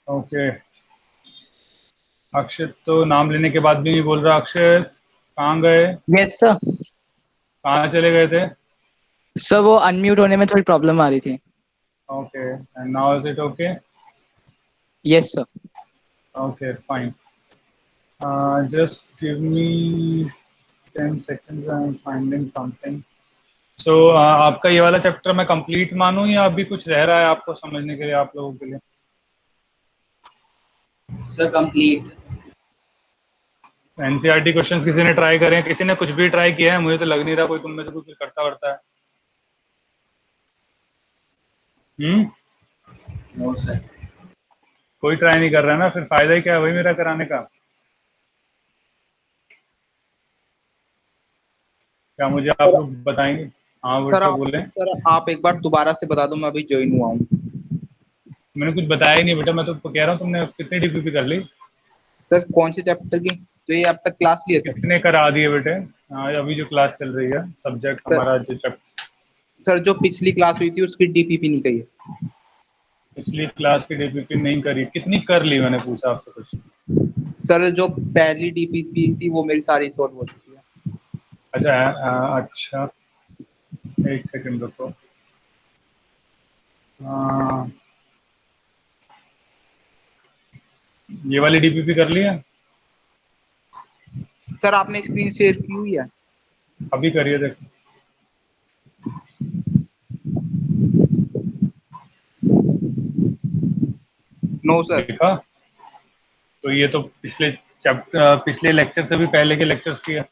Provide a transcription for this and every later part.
Okay. अक्षत तो नाम लेने के बाद भी नहीं बोल रहा। अक्षत कहाँ गए? Yes sir. कहाँ चले गए थे? सर वो अनम्यूट होने में थोड़ी प्रॉब्लम आ रही थी। Okay, and now is it okay? Yes sir. Okay fine. Just give me 10 seconds, I am finding something. So आपका ये वाला चैप्टर मैं कंप्लीट मानूं या अभी कुछ रह रहा है आपको समझने के लिए, आप लोगों के लिए? Sir complete. एनसीईआरटी क्वेश्चंस किसी ने ट्राई करे हैं? किसी ने कुछ भी ट्राई किया है? मुझे तो लग नहीं रहा कोई तुम में से कुछ करता वर्ता है। हम्म। No sir. कोई ट्राई नहीं कर रहा है ना, फिर फायदा ही क्या है वही मेरा कराने का? क्या मुझे आप सर लोग बताएंगे? हाँ सर बेटा आप बोले। सर आप एक बार दोबारा से बता दो, मैं अभी ज्वाइन हुआ हूँ। मैंने कुछ बताया ही नहीं बेटा, मैं तो कह रहा हूँ तुमने कितनी डीपीपी कर ली? सर कौन से चैप्टर की? तो ये अब तक क्लास ली है सर? कितने करा दिए बेटे? हाँ अभी जो क्लास चल रही है, सब्जेक्ट सर हमारा जो चैप्टर। सर जो पिछली क्लास हुई थी उसकी डीपीपी नहीं कही है। पिछली क्लास की डीपीपी नहीं करी? कितनी कर ली मैंने पूछा आपसे कुछ? सर जो पहली डीपीपी थी वो मेरी सारी सॉल्व हो चुकी है। अच्छा अच्छा, एक सेकंड रुको। हाँ, ये वाली डीपीपी कर ली है? सर आपने स्क्रीन शेयर की हुई है? अभी करिए देखो। No sir. देखा? तो ये तो पिछले चैप्टर, पिछले लेक्चर से भी पहले के लेक्चर्स की है।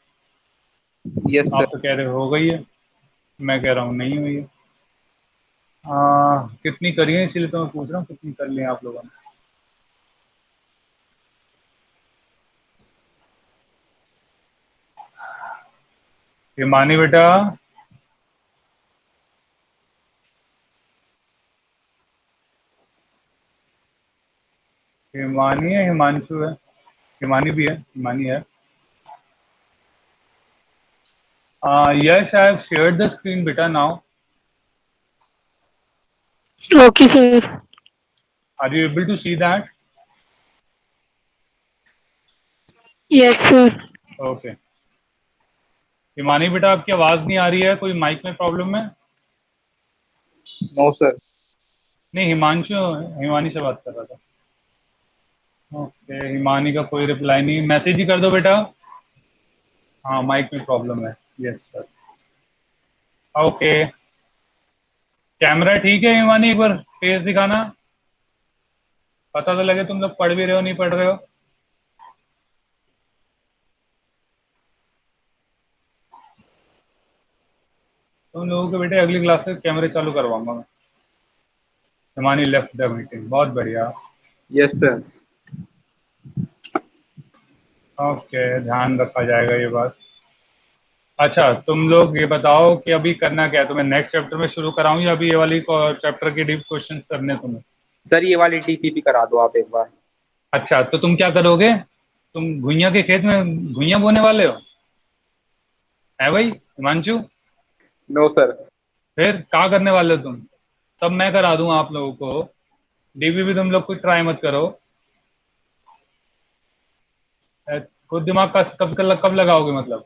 यस आप सर। तो कह रहे हो गई है, मैं कह रहा हूँ नहीं हुई है। कितनी करी है इसीलिए तो मैं पूछ रहा हूँ कितनी कर ली है आप लोगों ने। हिमानी बेटा, हिमानी है हिमांशु है? हिमानी भी है, हिमानी है। Yes I have shared the screen बेटा now. Okay, sir. Are you able to see that? Yes, sir. Okay. Himani बेटा आपकी आवाज नहीं आ रही है, कोई माइक में प्रॉब्लम है? No sir. नहीं हिमांशु, हिमानी से बात कर रहा था। ओके, हिमानी का कोई रिप्लाई नहीं, मैसेज ही कर दो बेटा। हाँ माइक में प्रॉब्लम है। Yes sir. ओके। कैमरा ठीक है हिमानी? एक बार फेस दिखाना, पता तो लगे तुम लोग पढ़ भी रहे हो नहीं पढ़ रहे हो। तुम लोगों के बेटे अगली क्लास से कैमरे चालू करवाऊंगा मैं। हिमानी लेफ्ट द मीटिंग, बहुत बढ़िया। Yes sir. ओके, ध्यान रखा जाएगा ये बात। अच्छा तुम लोग ये बताओ कि अभी करना क्या है तुम्हें? नेक्स्ट चैप्टर में शुरू कराऊं या अभी ये वाली चैप्टर के डीप क्वेश्चंस करने हैं तुम्हें? सर ये वाली डीपीपी करा दो आप एक बार। अच्छा तो तुम क्या करोगे? तुम घुइयां के खेत में घुइयां बोने वाले हो? है भाई हिमांशु? No sir. फिर क्या करने वाले हो तुम? सब मैं करा दूंगा आप लोगों को। डीबी भी तुम लोग कुछ ट्राई मत करो। खुद दिमाग का कब लगाओगे मतलब?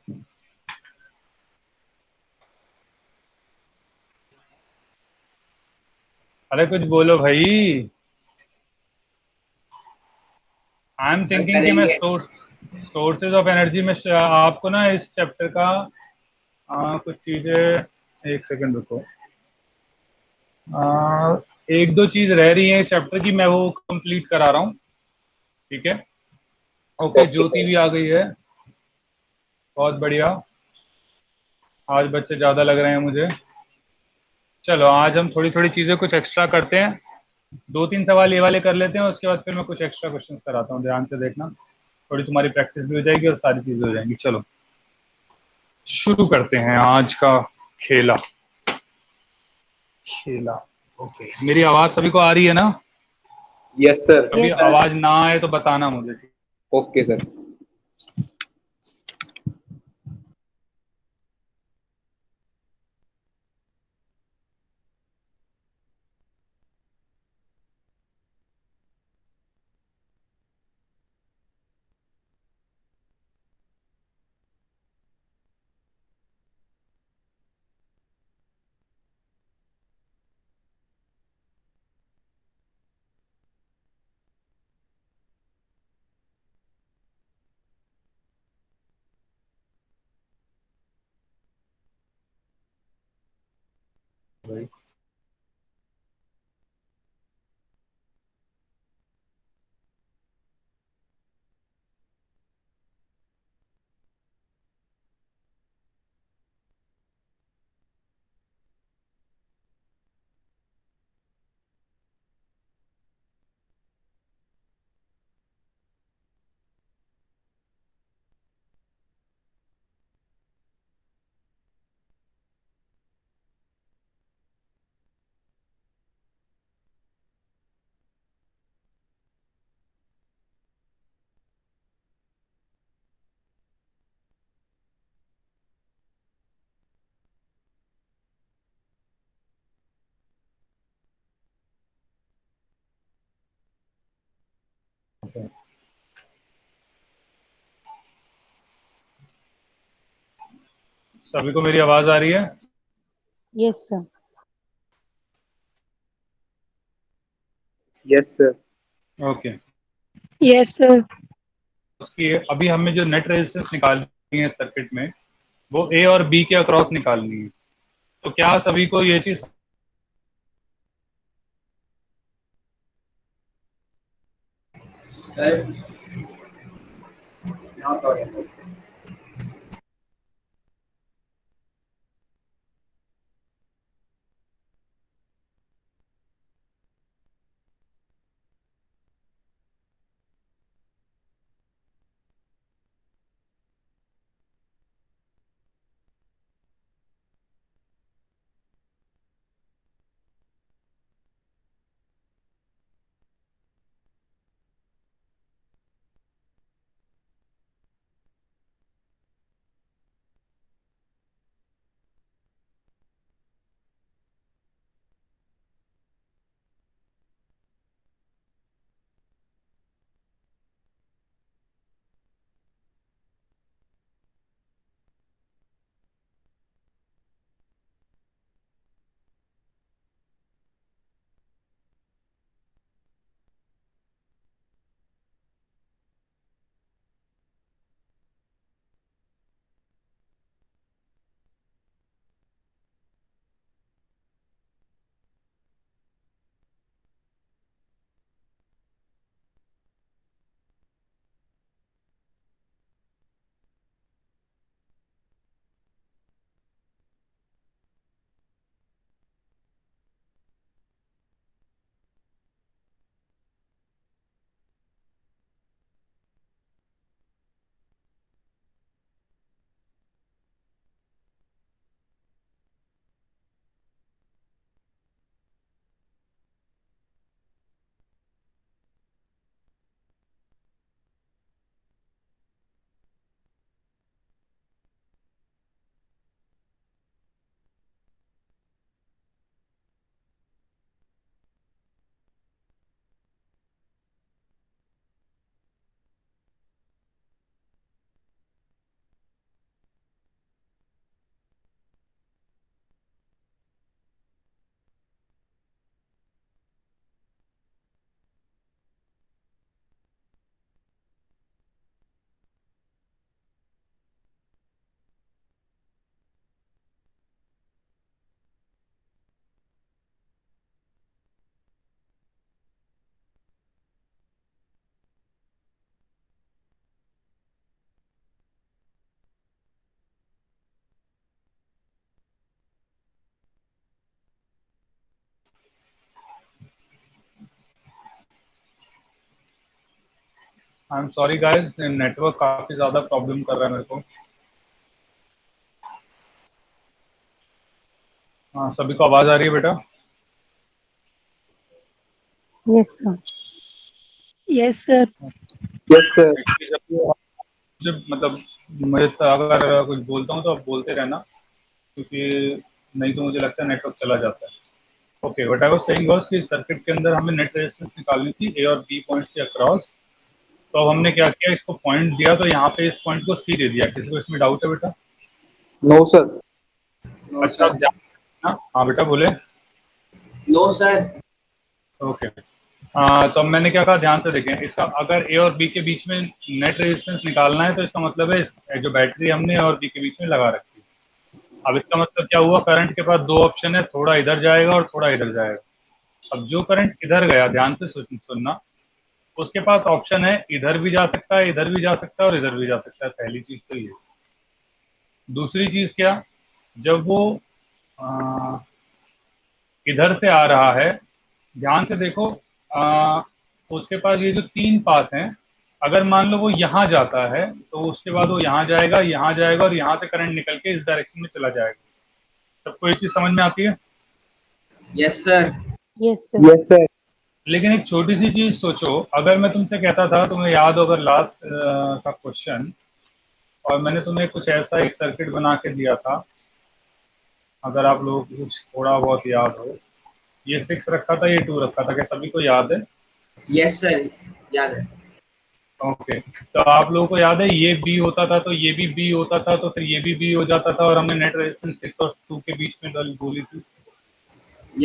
अरे कुछ बोलो भाई। आई एम सर थिंकिंग कि मैं करेंगे। सोर्सेज ऑफ एनर्जी में आपको ना इस चैप्टर का कुछ चीजें, एक सेकंड रुको। एक दो चीज रह रही है इस चैप्टर की, मैं वो कंप्लीट करा रहा हूँ। ठीक है? ओके, ओके ज्योति सर। भी आ गई है, बहुत बढ़िया। आज बच्चे ज्यादा लग रहे हैं मुझे। चलो आज हम थोड़ी थोड़ी चीजें कुछ एक्स्ट्रा करते हैं। दो तीन सवाल ये वाले कर लेते हैं, उसके बाद फिर मैं कुछ एक्स्ट्रा क्वेश्चंस कराता हूँ, ध्यान से देखना। थोड़ी तुम्हारी प्रैक्टिस भी हो जाएगी और सारी चीजें हो जाएंगी। चलो शुरू करते हैं आज का खेला। खेला। ओके, मेरी आवाज सभी को आ रही है ना? Yes sir. कभी Yes, sir. आवाज ना आए तो बताना मुझे, ठीक? Okay sir. भाई okay. सभी को मेरी आवाज आ रही है? Yes, sir. Yes sir. Okay. Yes, sir. उसकी अभी हमें जो नेट रेजिस्टेंस निकालनी है सर्किट में, वो ए और बी के अक्रॉस निकालनी है। तो क्या सभी को ये चीज सर यहाँ पर I am sorry guys, network काफी ज्यादा प्रॉब्लम कर रहा है मेरे को। हाँ, सभी को आवाज आ रही है बेटा? Yes, sir. Yes, sir. Yes sir. Actually, जब जब मतलब मुझे तो अगर कुछ बोलता हूँ तो आप बोलते रहना, क्योंकि नहीं तो मुझे लगता है नेटवर्क चला जाता है। Okay, what I was saying was कि सर्किट के अंदर हमें नेट रेजिस्टेंस निकालनी थी ए और बी पॉइंट्स के अक्रॉस। तो अब हमने क्या किया, इसको पॉइंट दिया तो यहाँ पे इस पॉइंट को सी दे दिया। किसी को इसमें डाउट है बेटा? No sir. अच्छा, अब ध्यान रखना। हाँ बेटा बोले। No sir. ओके। तो अब मैंने क्या कहा, ध्यान से देखें। इसका अगर ए और बी के बीच में नेट रेजिस्टेंस निकालना है तो इसका मतलब है जो बैटरी हमने ए और बी के बीच में लगा रखी है, अब इसका मतलब क्या हुआ, करंट के पास दो ऑप्शन है, थोड़ा इधर जाएगा और थोड़ा इधर जाएगा। अब जो करंट इधर गया, ध्यान से सुनना, उसके पास ऑप्शन है इधर भी जा सकता है, इधर भी जा सकता है और इधर भी जा सकता है। पहली चीज तो ये। दूसरी चीज क्या, जब वो आ, इधर से आ रहा है, ध्यान से देखो, उसके पास ये जो तीन पाथ हैं, अगर मान लो वो यहाँ जाता है तो उसके बाद वो यहाँ जाएगा और यहाँ से करंट निकल के इस डायरेक्शन में चला जाएगा। सबको ये चीज समझ में आती है? Yes sir. Yes, sir. लेकिन एक छोटी सी चीज सोचो, अगर मैं तुमसे कहता था, तुम्हें याद हो अगर लास्ट का क्वेश्चन, और मैंने तुम्हें कुछ ऐसा एक सर्किट बना के दिया था, अगर आप लोगों को कुछ थोड़ा बहुत याद हो, ये 6 रखा था, ये 2 रखा था, क्या सभी को याद है? यस सर, याद है। ओके, तो आप लोगों को याद है ये बी होता था तो ये भी बी होता था, तो फिर ये भी बी हो जाता था, और हमने नेट रेजिस्टेंस 6 और 2 के बीच में बोली थी।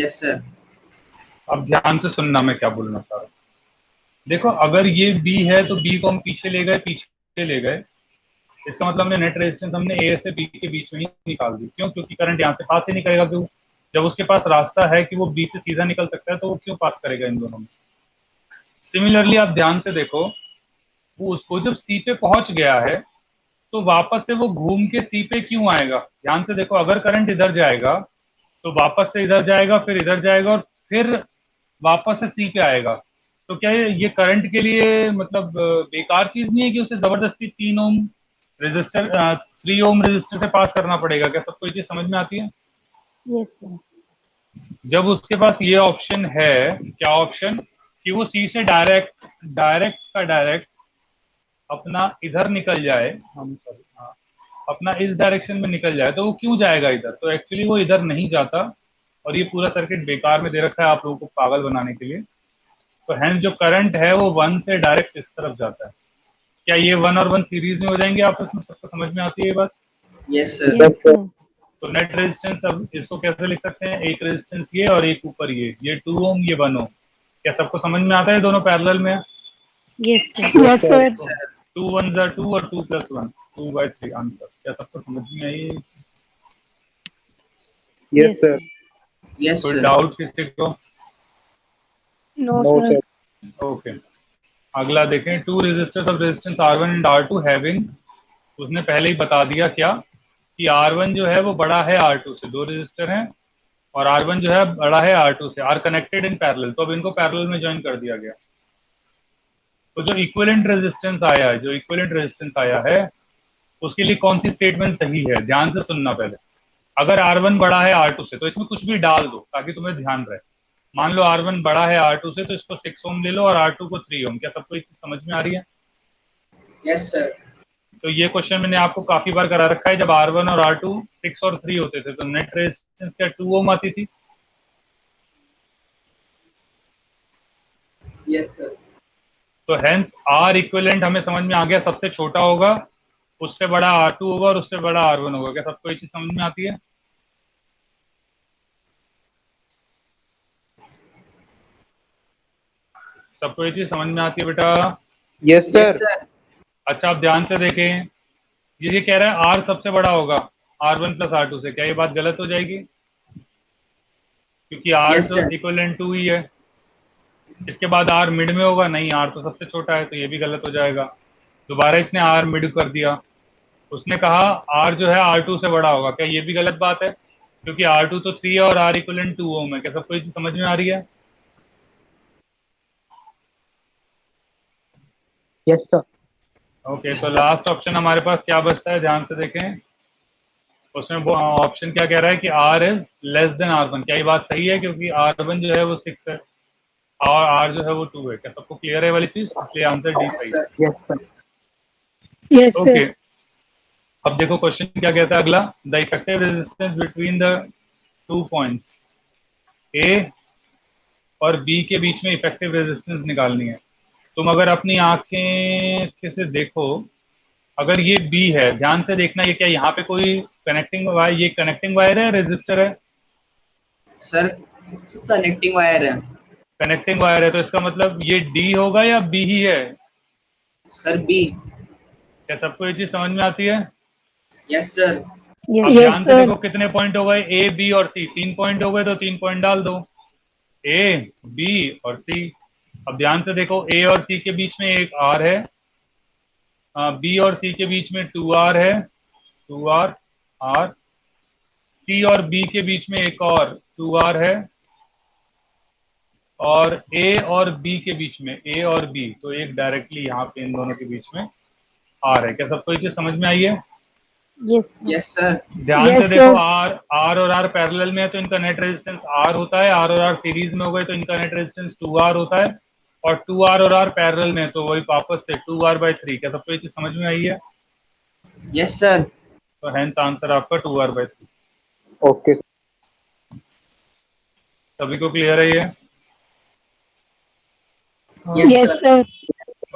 Yes sir. अब ध्यान से सुनना मैं क्या बोलना चाह रहा हूँ। देखो, अगर ये बी है तो बी को हम पीछे ले गए, इसका मतलब हमने नेट रेजिस्टेंस हमने ए से बी के बीच में ही निकाल दी। क्यों? क्योंकि करंट यहाँ से पास ही निकलेगा। क्यों? जब उसके पास रास्ता है कि वो बी से सीधा निकल सकता है तो वो क्यों पास करेगा इन दोनों में? सिमिलरली आप ध्यान से देखो, वो उसको जब सी पे पहुंच गया है तो वापस से वो घूम के सी पे क्यों आएगा? ध्यान से देखो, अगर करंट इधर जाएगा तो वापस से इधर जाएगा, फिर इधर जाएगा और फिर वापस से सी पे आएगा। तो क्या ये करंट के लिए मतलब बेकार चीज नहीं है कि उसे जबरदस्ती 3 ओम रेजिस्टर से पास करना पड़ेगा? क्या सबको ये चीज समझ में आती है? Yes, sir. जब उसके पास ये ऑप्शन है, क्या ऑप्शन, कि वो सी से डायरेक्ट अपना इधर निकल जाए, अपना इस डायरेक्शन में निकल जाए, तो वो क्यों जाएगा इधर? तो एक्चुअली वो इधर नहीं जाता, और ये पूरा सर्किट बेकार में दे रखा है आप लोगों को पागल बनाने के लिए। तो हैंस जो करंट है वो 1 से डायरेक्ट इस तरफ जाता है। क्या ये 1 और 1 सीरीज में हो जाएंगे आपस में? सबको समझ में आती है ये बात? Yes sir. Yes, sir. तो नेट रेजिस्टेंस, अब इसको कैसे लिख सकते हैं, एक रेजिस्टेंस ये और एक ऊपर ये 2 ओम, ये 1 ओम। क्या सबको समझ में आता है? दोनों पैरेलल में है। Yes, sir. Yes, sir. 2 1 ज़ा 2 और 2 + 1, 2/3 आंसर। क्या सबको समझ में आई? Yes, sir. यस कोई सर। डाउट किसी को? No, sir. ओके, अगला देखें। 2 resistors of resistance R1 and R2 having, उसने पहले ही बता दिया क्या, कि R1 जो है वो बड़ा है R2 से। 2 रेजिस्टर हैं और R1 जो है बड़ा है R2 से, आर कनेक्टेड इन पैरेलल, तो अब इनको पैरेलल में ज्वाइन कर दिया गया। तो जो इक्विवेलेंट रेजिस्टेंस आया है उसके लिए कौन सी स्टेटमेंट सही है? ध्यान से सुनना पहले। अगर R1 बड़ा है R2 से तो इसमें कुछ भी डाल दो ताकि तुम्हें ध्यान रहे। मान लो R1 बड़ा है R2 से, तो इसको 6 ओम ले लो और R2 को 3 ओम। क्या सबको ये चीज समझ में आ रही है? Yes sir. तो ये क्वेश्चन मैंने आपको काफी बार करा रखा है। जब R1 और R2 6 और 3 होते थे तो नेट रेजिस्टेंस क्या 2 ओम आती थी? Yes sir. तो हेंस R इक्विवेलेंट हमें समझ में आ गया, सबसे छोटा होगा, उससे बड़ा R2 होगा और उससे बड़ा R1 होगा। क्या सबको ये चीज समझ में आती है? सबको ये चीज समझ में आती है बेटा? Yes sir. अच्छा, आप ध्यान से देखें, ये कह रहा है R सबसे बड़ा होगा R1 + R2 से। क्या ये बात गलत हो जाएगी? क्योंकि R Yes, तो sir. इक्विवेलेंट 2 ही है। इसके बाद R मिड में होगा? नहीं, R तो सबसे छोटा है, तो ये भी गलत हो जाएगा। दोबारा इसने R मिड कर दिया, उसने कहा R जो है R2 से बड़ा होगा। क्या ये भी गलत बात है? क्योंकि R2 तो 3 है और R इक्विवेलेंट 2 ओम है। क्या सबको ये चीज समझ में आ रही है? Yes, sir. ओके, तो लास्ट ऑप्शन हमारे पास क्या बचता है? ध्यान से देखें, उसमें वो ऑप्शन क्या कह रहा है कि R is less than R1। क्या ये बात सही है? क्योंकि R1 जो है वो 6 है और R जो है वो 2 है। क्या सबको क्लियर है वाली चीज? इसलिए आंसर डी यस सही है। Sir. Yes, sir. Yes, sir. Okay, अब देखो क्वेश्चन क्या कहता है अगला। The effective resistance between the 2 points A और बी के बीच में इफेक्टिव रेजिस्टेंस निकालनी है। तुम अगर अपनी आंखें से देखो, अगर ये बी है, ध्यान से देखना, ये क्या यहाँ पे कोई कनेक्टिंग वायर, ये कनेक्टिंग वायर है, रेजिस्टर है? सर कनेक्टिंग वायर है। कनेक्टिंग वायर है, तो इसका मतलब ये डी होगा या बी ही है? Sir B. क्या सबको ये चीज समझ में आती है? Yes sir. Yes. अब Yes, ध्यान से sir. देखो कितने पॉइंट हो गए, ए बी और सी, 3 पॉइंट हो गए तो 3 पॉइंट डाल दो, ए बी और सी। अब ध्यान से देखो ए और सी के बीच में एक आर है, बी और सी के बीच में 2r है, 2r आर, सी और बी के बीच में एक और 2r है, और ए और बी के बीच में, ए और बी तो एक डायरेक्टली यहाँ पे इन दोनों के बीच में आर है। क्या सबको ये चीज समझ में आई है? Yes, sir. Yes sir. ध्यान Yes, से देखो, sir. आर और आर पैरेलल में है तो इनका नेट रेजिस्टेंस आर होता है, आर और आर सीरीज में हो गए तो इनका नेट रेजिस्टेंस 2r होता है, और 2r और आर पैरेलल में तो वही वापस से 2r/3। क्या सबको ये चीज समझ में आई है? Yes sir. तो हेंस आंसर आपका 2r/3। ओके। सभी को क्लियर है ये? Yes, sir.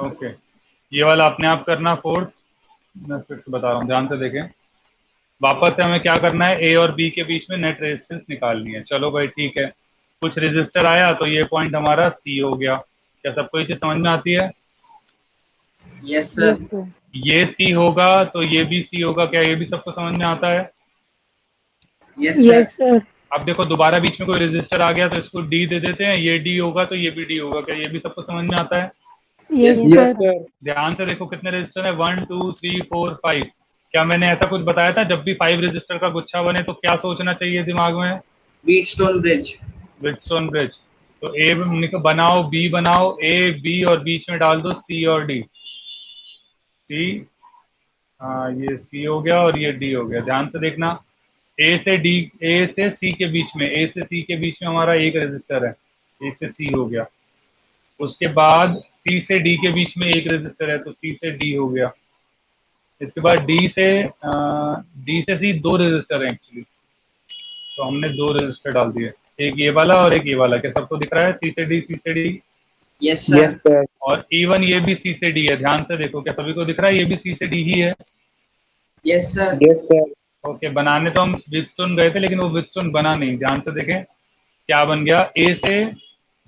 ओके, ये वाला अपने आप करना फोर्थ, मैं फिर से बता रहा हूँ, ध्यान से देखें। वापस से हमें क्या करना है, ए और बी के बीच में नेट रेजिस्टेंस निकालनी है। चलो भाई ठीक है, कुछ रेजिस्टर आया तो ये पॉइंट हमारा सी हो गया। क्या सबको ये चीज समझ में आती है? Yes sir. Yes, sir. ये सी होगा तो ये भी सी होगा, क्या ये भी सबको समझ में आता है? Yes Yes, sir. अब देखो दोबारा बीच में कोई रेजिस्टर आ गया तो इसको डी दे देते हैं, ये डी होगा तो ये भी डी होगा। क्या ये भी सबको समझ में आता है? Yes, Yes, sir. sir. ध्यान से देखो कितने रेजिस्टर है, 1 2 3 4 5। क्या मैंने ऐसा कुछ बताया था जब भी 5 रेजिस्टर का गुच्छा बने तो क्या सोचना चाहिए दिमाग में? Wheatstone bridge. Wheatstone bridge. तो ए बनाओ, बी बनाओ, ए बी और बीच में डाल दो सी और डी। सी, हाँ ये सी हो गया और ये डी हो गया। ध्यान से देखना, ए से डी, ए से सी के बीच में, ए से सी के बीच में हमारा एक रेजिस्टर है, ए से सी हो गया। उसके बाद सी से डी के बीच में एक रेजिस्टर है तो सी से डी हो गया। इसके बाद डी से सी 2 रेजिस्टर है एक्चुअली, तो हमने 2 रेजिस्टर डाल दिए, एक ये वाला और एक ये वाला। क्या सबको दिख रहा है? सी से डी, सी से डी। Yes sir. और इवन ये भी सी से डी है, ध्यान से देखो, क्या सभी को दिख रहा है? ये भी सी से डी ही है। Yes sir. ओके, बनाने तो हम व्हीटस्टोन गए थे लेकिन वो व्हीटस्टोन बना नहीं। ध्यान से देखें क्या बन गया, ए से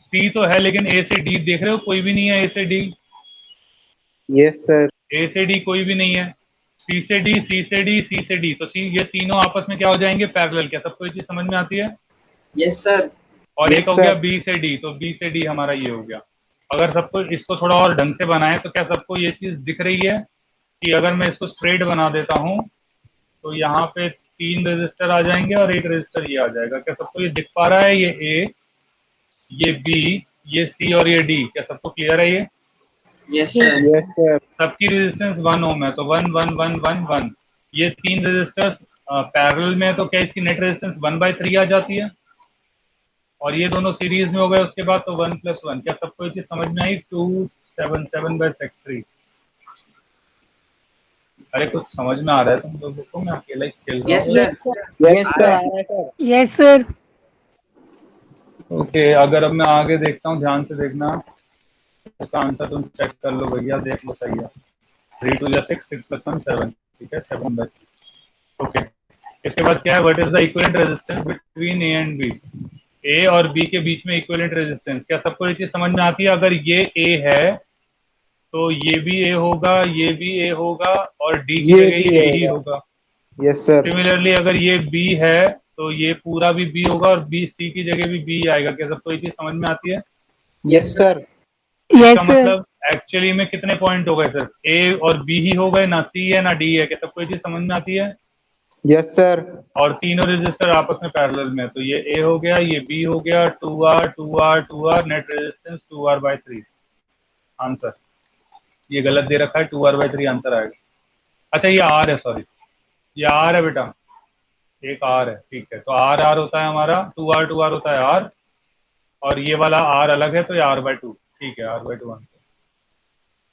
सी तो है लेकिन ए से डी देख रहे हो कोई भी नहीं है, ए से डी। Yes sir. ए से डी कोई भी नहीं है, सी से डी, सी से डी, सी से डी, तो सी, ये तीनों आपस में क्या हो जाएंगे? पैरेलल। क्या सबको ये चीज समझ में आती है? Yes sir. और Yes, एक हो sir. गया बी से डी, तो बी से डी हमारा ये हो गया। अगर सबको इसको थोड़ा और ढंग से बनाए तो क्या सबको ये चीज दिख रही है कि अगर मैं इसको स्ट्रेट बना देता हूँ तो यहाँ पे 3 रेजिस्टर आ जाएंगे और एक रेजिस्टर ये आ जाएगा। क्या सबको ये दिख पा रहा है? ये ए, ये बी, ये सी और ये डी। क्या सबको क्लियर है ये? Yes sir. सबकी रेजिस्टेंस 1 ओम है तो 1 1 1 1 1। ये 3 रेजिस्टर्स पैरेलल में है तो क्या इसकी नेट रेजिस्टेंस 1/3 आ जाती है, और ये दोनों सीरीज में हो गए उसके बाद तो 1 + 1। क्या सबको ये चीज समझ में आई? 277/3। अरे कुछ समझ में आ रहा है तुम लोगों को? मैं अकेला ही खेल रहा यस हूँ। Sir. Yes, sir. Yes, sir. Okay, अगर अब मैं आगे देखता हूँ, ध्यान से देखना, इसका आंसर तुम चेक कर लो भैया, देख लो सही है। 3 2 6, 6 + 1 7, ठीक है, 7/3। ओके, इसके बाद क्या है? What is the equivalent resistance between A and B? A और बी के बीच में इक्विवेलेंट रेजिस्टेंस। क्या सबको ये चीज समझ में आती है? अगर ये ए है तो ये भी ए होगा, ये भी ए होगा, और डी की जगह ये ही होगा। Yes sir. सिमिलरली अगर ये बी है तो ये पूरा भी बी होगा और बी, सी की जगह भी बी आएगा। क्या सबको ये चीज समझ में आती है? Yes sir. Yes, इसका sir. मतलब एक्चुअली में कितने पॉइंट हो गए सर? ए और बी ही हो गए, ना सी है ना डी है। क्या सबको ये चीज समझ में आती है? Yes sir. और तीनों रेजिस्टर आपस में पैरेलल में, तो ये ए हो गया, ये बी हो गया, 2r 2r 2r, net resistance 2r/3। Answer ये गलत दे रखा है, 2r/3 आंसर आएगा। अच्छा ये r है, सॉरी ये r है बेटा, एक r है, ठीक है। तो r r होता है हमारा, 2r 2r होता है r, और ये वाला r अलग है तो ये r/2, ठीक है, r/2 आंसर।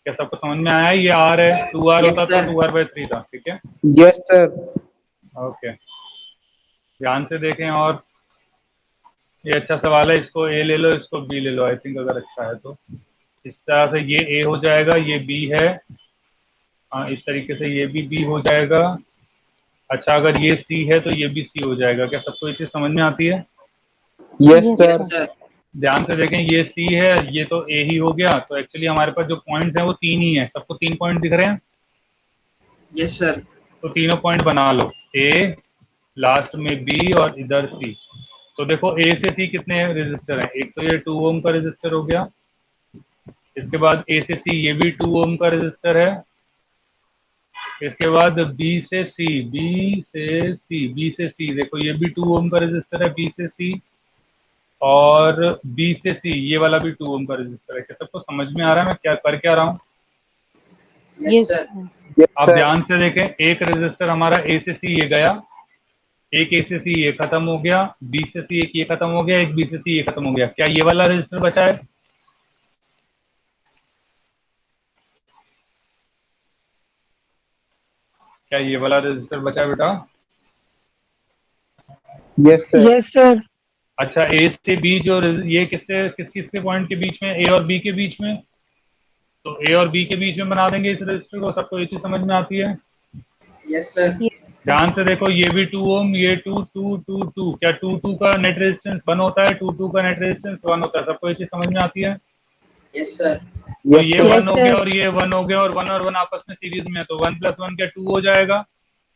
क्या सबको समझ में आया? ये r है, 2r Yes, होता तो sir. 2r/3 था, ठीक है। Yes sir. ओके, ध्यान से देखें। और ये अच्छा सवाल है, इसको ए ले लो, इसको बी ले लो, आई थिंक अगर अच्छा है तो। इस तरह से ये ए हो जाएगा, ये बी है, हाँ इस तरीके से ये भी बी हो जाएगा। अच्छा अगर ये सी है तो ये भी सी हो जाएगा। क्या सबको ये चीज समझ में आती है? Yes Yes, sir. sir. ध्यान से देखें, ये सी है, ये तो ए ही हो गया, तो एक्चुअली हमारे पास जो पॉइंट्स हैं वो 3 ही हैं। सबको 3 पॉइंट दिख रहे हैं? Yes sir. तो तीनों पॉइंट बना लो। ए, लास्ट में बी और इधर सी। तो देखो ए से सी कितने रेजिस्टर हैं, एक तो ये 2 ओम का रेजिस्टर हो गया, इसके बाद ए से सी ये भी 2 ओम का रेजिस्टर है, इसके बाद बी से सी, बी से सी देखो ये भी 2 ओम का रेजिस्टर है, बी से सी, और बी से सी ये वाला भी 2 ओम का रेजिस्टर है। क्या सबको समझ में आ रहा है मैं क्या कर क्या रहा हूँ? Yes, sir. आप ध्यान से देखें, एक रेजिस्टर हमारा ए से सी ये गया, एक ए से सी ये खत्म हो गया, बी से सी एक ये खत्म हो गया, एक बी से सी ये खत्म हो गया। क्या ये वाला रेजिस्टर बचा है? क्या ये वाला रेजिस्टर बचा है बेटा? Yes sir. Yes, sir. अच्छा, ए से बी जो ये किस किसके पॉइंट के बीच में, ए और बी के बीच में, तो ए और बी के बीच में बना देंगे इस रेजिस्टर को। सबको ये चीज समझ में आती है? Yes sir. ध्यान से देखो, ये भी 2 ओम, ये 2 क्या 2 का नेट रेजिस्टेंस 1 होता है, 2 का नेट रेजिस्टेंस 1 होता है। सबको ये चीज समझ में आती है? Yes sir. तो ये Yes, 1 हो गया sir. और ये 1 हो गया, और 1 और 1 आपस में सीरीज में है, तो 1 + 1 क्या 2 हो जाएगा।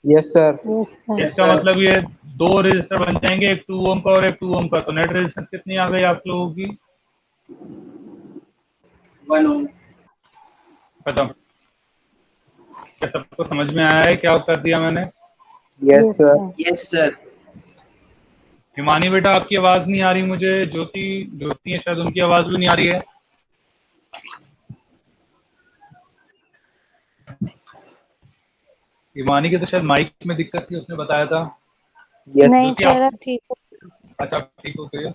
Yes sir. Yes, sir. इसका मतलब ये दो रेजिस्टर बन जाएंगे, एक 2 ओम का और एक 2 ओम का। तो नेट रेजिस्टेंस कितनी आ गई आप लोगों की? 1 ओम। खत्म। क्या सबको समझ में आया है क्या कर दिया मैंने? Yes sir. Yes sir. Himani बेटा आपकी आवाज नहीं आ रही मुझे, ज्योति है शायद, उनकी आवाज भी नहीं आ रही है। हिमानी के तो शायद माइक में दिक्कत थी, उसने बताया था। यस नहीं ज्योति सर, आप, अब ठीक हो। अच्छा ठीक हो गई है।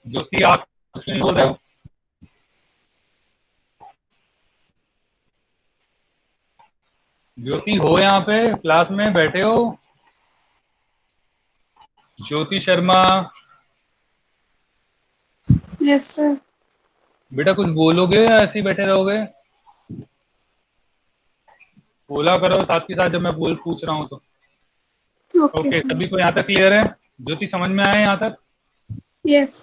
ज्योति आप कुछ नहीं बोल रहे हो? ज्योति हो यहाँ पे क्लास में बैठे हो? Jyoti Sharma Yes, sir. बेटा कुछ बोलोगे या ऐसे ही बैठे रहोगे? बोला करो साथ के साथ जब मैं बोल पूछ रहा हूँ तो। Okay, okay, sir. सभी को यहाँ तक क्लियर है? ज्योति समझ में आया यहाँ तक? Yes.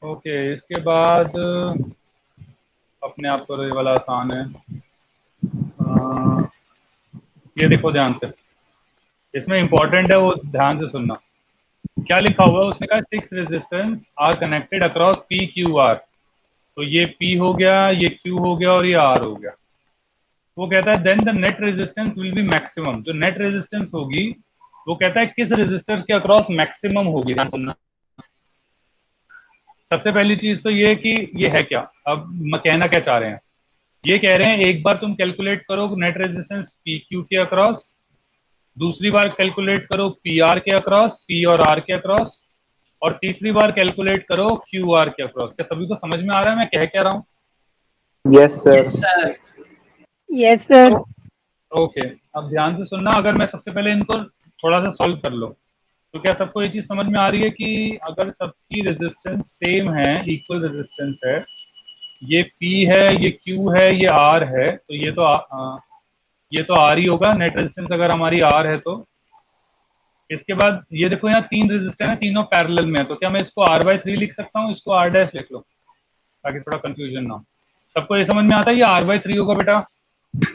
ओके, इसके बाद अपने आप करो, ये वाला आसान है। ये देखो ध्यान से, इसमें इंपॉर्टेंट है वो, ध्यान से सुनना। क्या लिखा हुआ है? उसने कहा 6 resistance R connected across P Q R. तो ये P हो गया, ये Q हो गया और ये R हो गया। वो कहता है then the net resistance will be maximum. जो नेट रेजिस्टेंस होगी वो कहता है किस रेजिस्टर के अक्रॉस मैक्सिमम होगी। ध्यान सुनना। सबसे पहली चीज तो ये कि ये है क्या, अब कहना क्या चाह रहे हैं। ये कह रहे हैं एक बार तुम कैलकुलेट करो नेट रेजिस्टेंस पी क्यू के अक्रॉस, दूसरी बार कैलकुलेट करो पी आर के अक्रॉस, पी और आर के अक्रॉस, और तीसरी बार कैलकुलेट करो क्यू आर के अक्रॉस। क्या सभी को समझ में आ रहा है मैं कह क्या रहा हूँ? Yes sir. Yes, sir. Okay, अब ध्यान से सुनना। अगर मैं सबसे पहले इनको थोड़ा सा सॉल्व कर लो, तो क्या सबको ये चीज समझ में आ रही है कि अगर सबकी रेजिस्टेंस सेम है, इक्वल रेजिस्टेंस है, ये P है, ये Q है, ये R है, तो ये तो R ही होगा नेट रेजिस्टेंस अगर हमारी R है तो। इसके बाद ये देखो यहाँ 3 रेजिस्टर है, तीनों पैरेलल में है, तो क्या मैं इसको R/3 लिख सकता हूँ, इसको R' लिख लो ताकि थोड़ा कंफ्यूजन ना हो। सबको ये समझ में आता है ये R/3 होगा बेटा?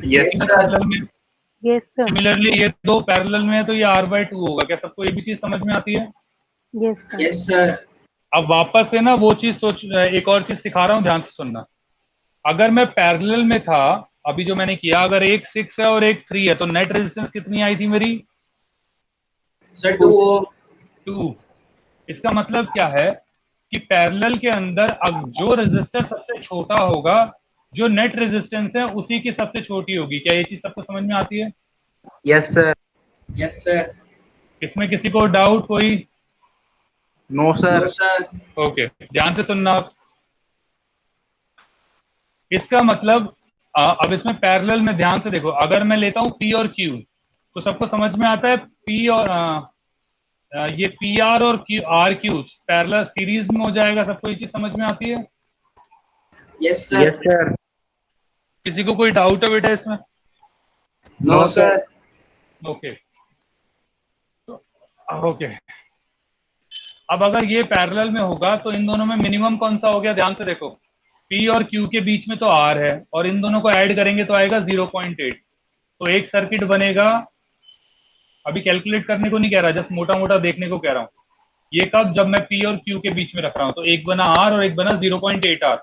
Yes sir. पैरेलल में। Yes, sir. सिमिलरली ये दो पैरेलल में है तो ये R/2 होगा। क्या सबको ये भी चीज समझ में आती है? Yes, sir. Yes sir. अब वापस से ना वो चीज एक और चीज सिखा रहा हूँ, ध्यान से सुनना। अगर मैं पैरेलल में था, अभी जो मैंने किया, अगर एक 6 है और एक 3 है, तो नेट रेजिस्टेंस कितनी आई थी मेरी? सर 2 ओम। 2। इसका मतलब क्या है कि पैरेलल के अंदर अब जो रेजिस्टर सबसे छोटा होगा, जो नेट रेजिस्टेंस है उसी की सबसे छोटी होगी। क्या ये चीज सबको समझ में आती है? Yes sir. Yes sir. इसमें किसी को डाउट कोई? No sir. No sir. Okay, ध्यान से सुनना आप। इसका मतलब अब इसमें पैरेलल में ध्यान से देखो, अगर मैं लेता हूं P और Q, तो सबको समझ में आता है P और ये PR और R Q पैरेलल सीरीज में हो जाएगा। सबको ये चीज समझ में आती है? Yes sir. Yes sir. किसी को कोई डाउट है बेटा इसमें? No sir. Okay, okay. अब अगर ये पैरेलल में होगा तो इन दोनों में मिनिमम कौन सा हो गया? ध्यान से देखो, P और Q के बीच में तो R है और इन दोनों को ऐड करेंगे तो आएगा 0.8। तो एक सर्किट बनेगा, अभी कैलकुलेट करने को नहीं कह रहा, जस्ट मोटा मोटा देखने को कह रहा हूँ। ये कब, जब मैं P और Q के बीच में रख रहा हूँ, तो एक बना R और एक बना 0.8 R।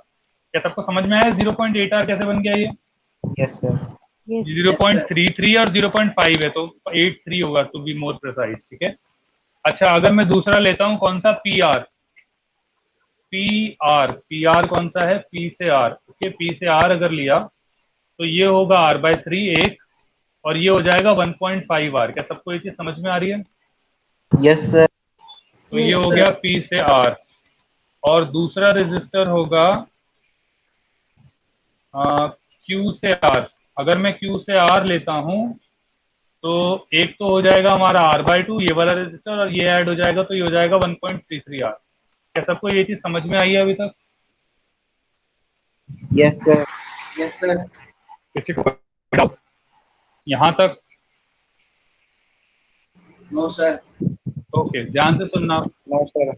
क्या सबको समझ में आया 0.8 R कैसे बन गया? ये यस सर। Yes. 0.33 और 0.5 है तो 83 होगा, टू बी मोर प्रिसाइज। ठीक है। अच्छा, अगर मैं दूसरा लेता हूं, कौन सा? P R. पी आर कौन सा है? पी से आर। ओके, पी से आर अगर लिया तो ये होगा R/3 एक, और ये हो जाएगा 1.5 आर। क्या सबको ये चीज समझ में आ रही है? Yes sir. तो ये हो गया पी से आर। और दूसरा रेजिस्टर होगा क्यू से आर। अगर मैं क्यू से आर लेता हूं तो एक तो हो जाएगा हमारा R/2 ये वाला रेजिस्टर, और ये ऐड हो जाएगा तो ये हो जाएगा 1.33 आर। क्या सबको ये चीज समझ में आई है अभी तक? Yes sir. Yes sir. किसी को डाउट यहाँ तक? No sir. ओके, ध्यान से सुनना। No sir.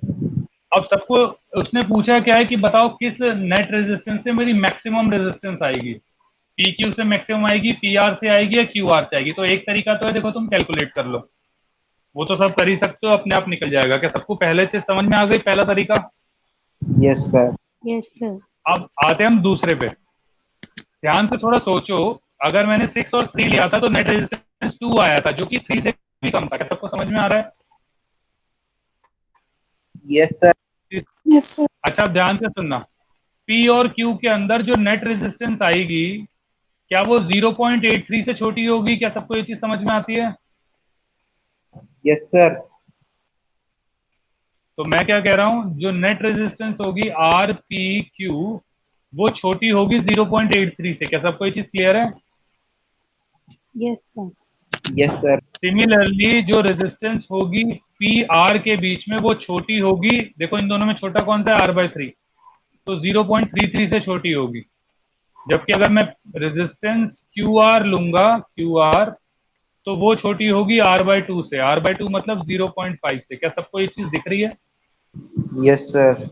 अब सबको उसने पूछा क्या है कि बताओ किस नेट रेजिस्टेंस से मेरी मैक्सिमम रेजिस्टेंस आएगी। पी क्यू से मैक्सिमम आएगी, पी आर से आएगी, या क्यू आर से आएगी? तो एक तरीका तो है, देखो तुम कैलकुलेट कर लो। वो तो सब कर ही सकते हो, अपने आप निकल जाएगा। क्या सबको पहले से समझ में आ गई पहला तरीका? Yes sir. Yes, sir. अब आते हैं हम दूसरे पे। ध्यान से थोड़ा सोचो। अगर मैंने 6 और 3 लिया था तो नेट रेजिस्टेंस 2 आया था, जो कि 3 से भी कम था। क्या सबको समझ में आ रहा है? Yes sir. Yes, sir. अच्छा, अब ध्यान से सुनना। पी और क्यू के अंदर जो नेट रेजिस्टेंस आएगी, क्या वो 0.83 से छोटी होगी? क्या सबको ये चीज समझ में आती है? Yes sir. तो मैं क्या कह रहा हूं, जो नेट रेजिस्टेंस होगी आर पी क्यू, वो छोटी होगी 0.83 से। क्या सबको ये चीज क्लियर है? Yes, sir. Yes sir. Similarly जो रेजिस्टेंस होगी पी आर के बीच में, वो छोटी होगी। देखो इन दोनों में छोटा कौन सा है? R/3। तो 0.33 से छोटी होगी। जबकि अगर मैं रेजिस्टेंस क्यू आर लूंगा, क्यू आर, तो वो छोटी होगी R/2 से। R/2 मतलब 0.5 से। क्या सबको ये चीज दिख रही है? Yes sir.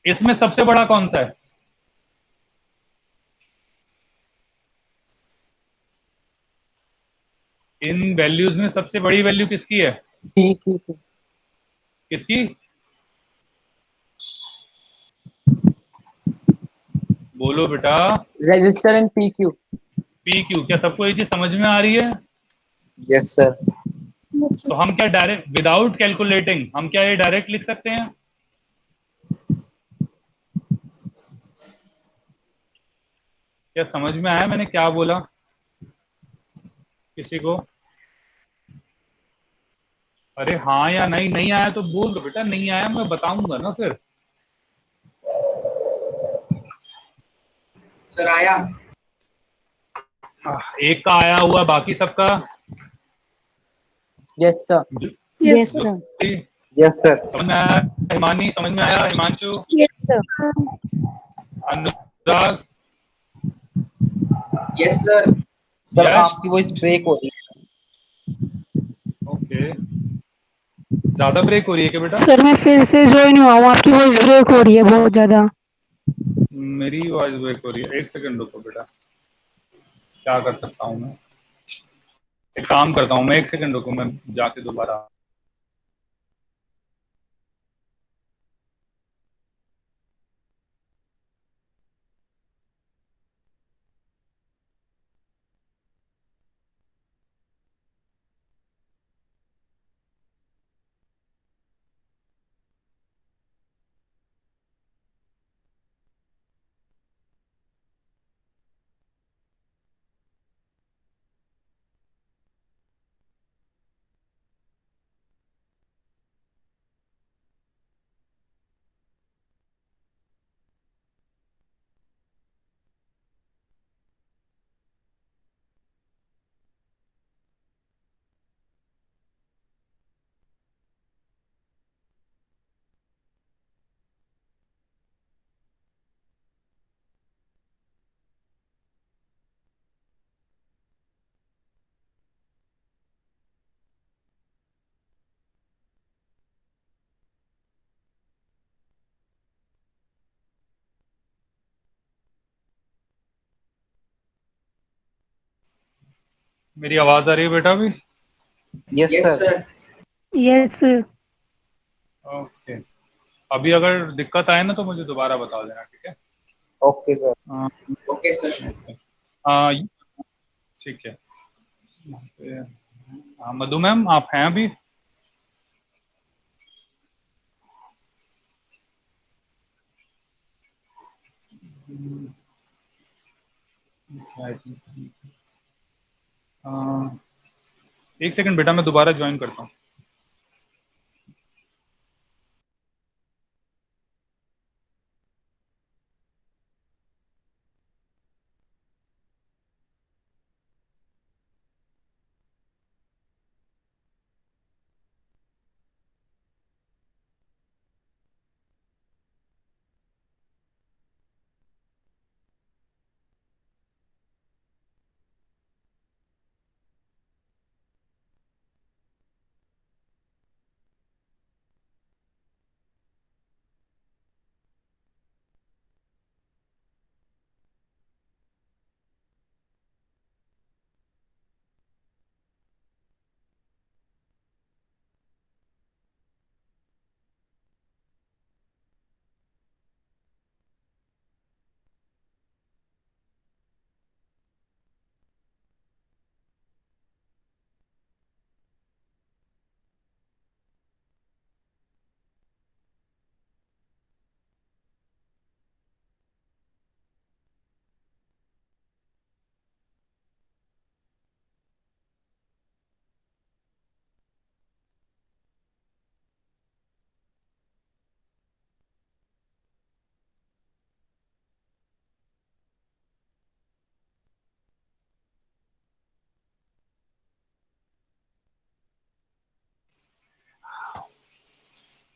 इसमें सबसे बड़ा कौन सा है? इन वैल्यूज में सबसे बड़ी वैल्यू किसकी है? PQ. किसकी? बोलो बेटा। Resistor and PQ. P Q. क्या सबको ये चीज समझ में आ रही है? Yes sir. Yes, तो sir. हम क्या डायरेक्ट, विदाउट कैलकुलेटिंग, हम क्या ये डायरेक्ट लिख सकते हैं? क्या समझ में आया मैंने क्या बोला किसी को? अरे हाँ या नहीं? नहीं आया तो बोल दो बेटा, नहीं आया मैं बताऊंगा ना फिर। सर आया। एक का आया हुआ, बाकी सबका? Yes, sir. Yes, Yes, sir. sir. Yes sir. समझ में आया? हिमानी समझ में आया? Himanshu? Yes, sir. Anurag? Yes sir. Sir Yash? आपकी वॉइस ब्रेक हो रही ओके, ज्यादा ब्रेक हो रही है क्या बेटा? सर मैं फिर से ज्वाइन हुआ हूँ, आपकी वॉइस ब्रेक हो रही है बहुत ज्यादा। मेरी वॉइस ब्रेक हो रही है, एक सेकंड रुको बेटा। क्या कर सकता हूँ मैं? एक काम करता हूँ मैं, एक सेकंड रुको, मैं जाके दोबारा। मेरी आवाज आ रही है बेटा अभी? Yes Yes, sir. sir. yes sir, okay. अभी अगर दिक्कत आए ना तो मुझे दोबारा बता देना, ठीक है? Okay sir. हाँ, Okay, sir. ओके। हाँ, ठीक है। हाँ, मधु मैम आप हैं अभी? एक सेकंड बेटा, मैं दोबारा ज्वाइन करता हूँ।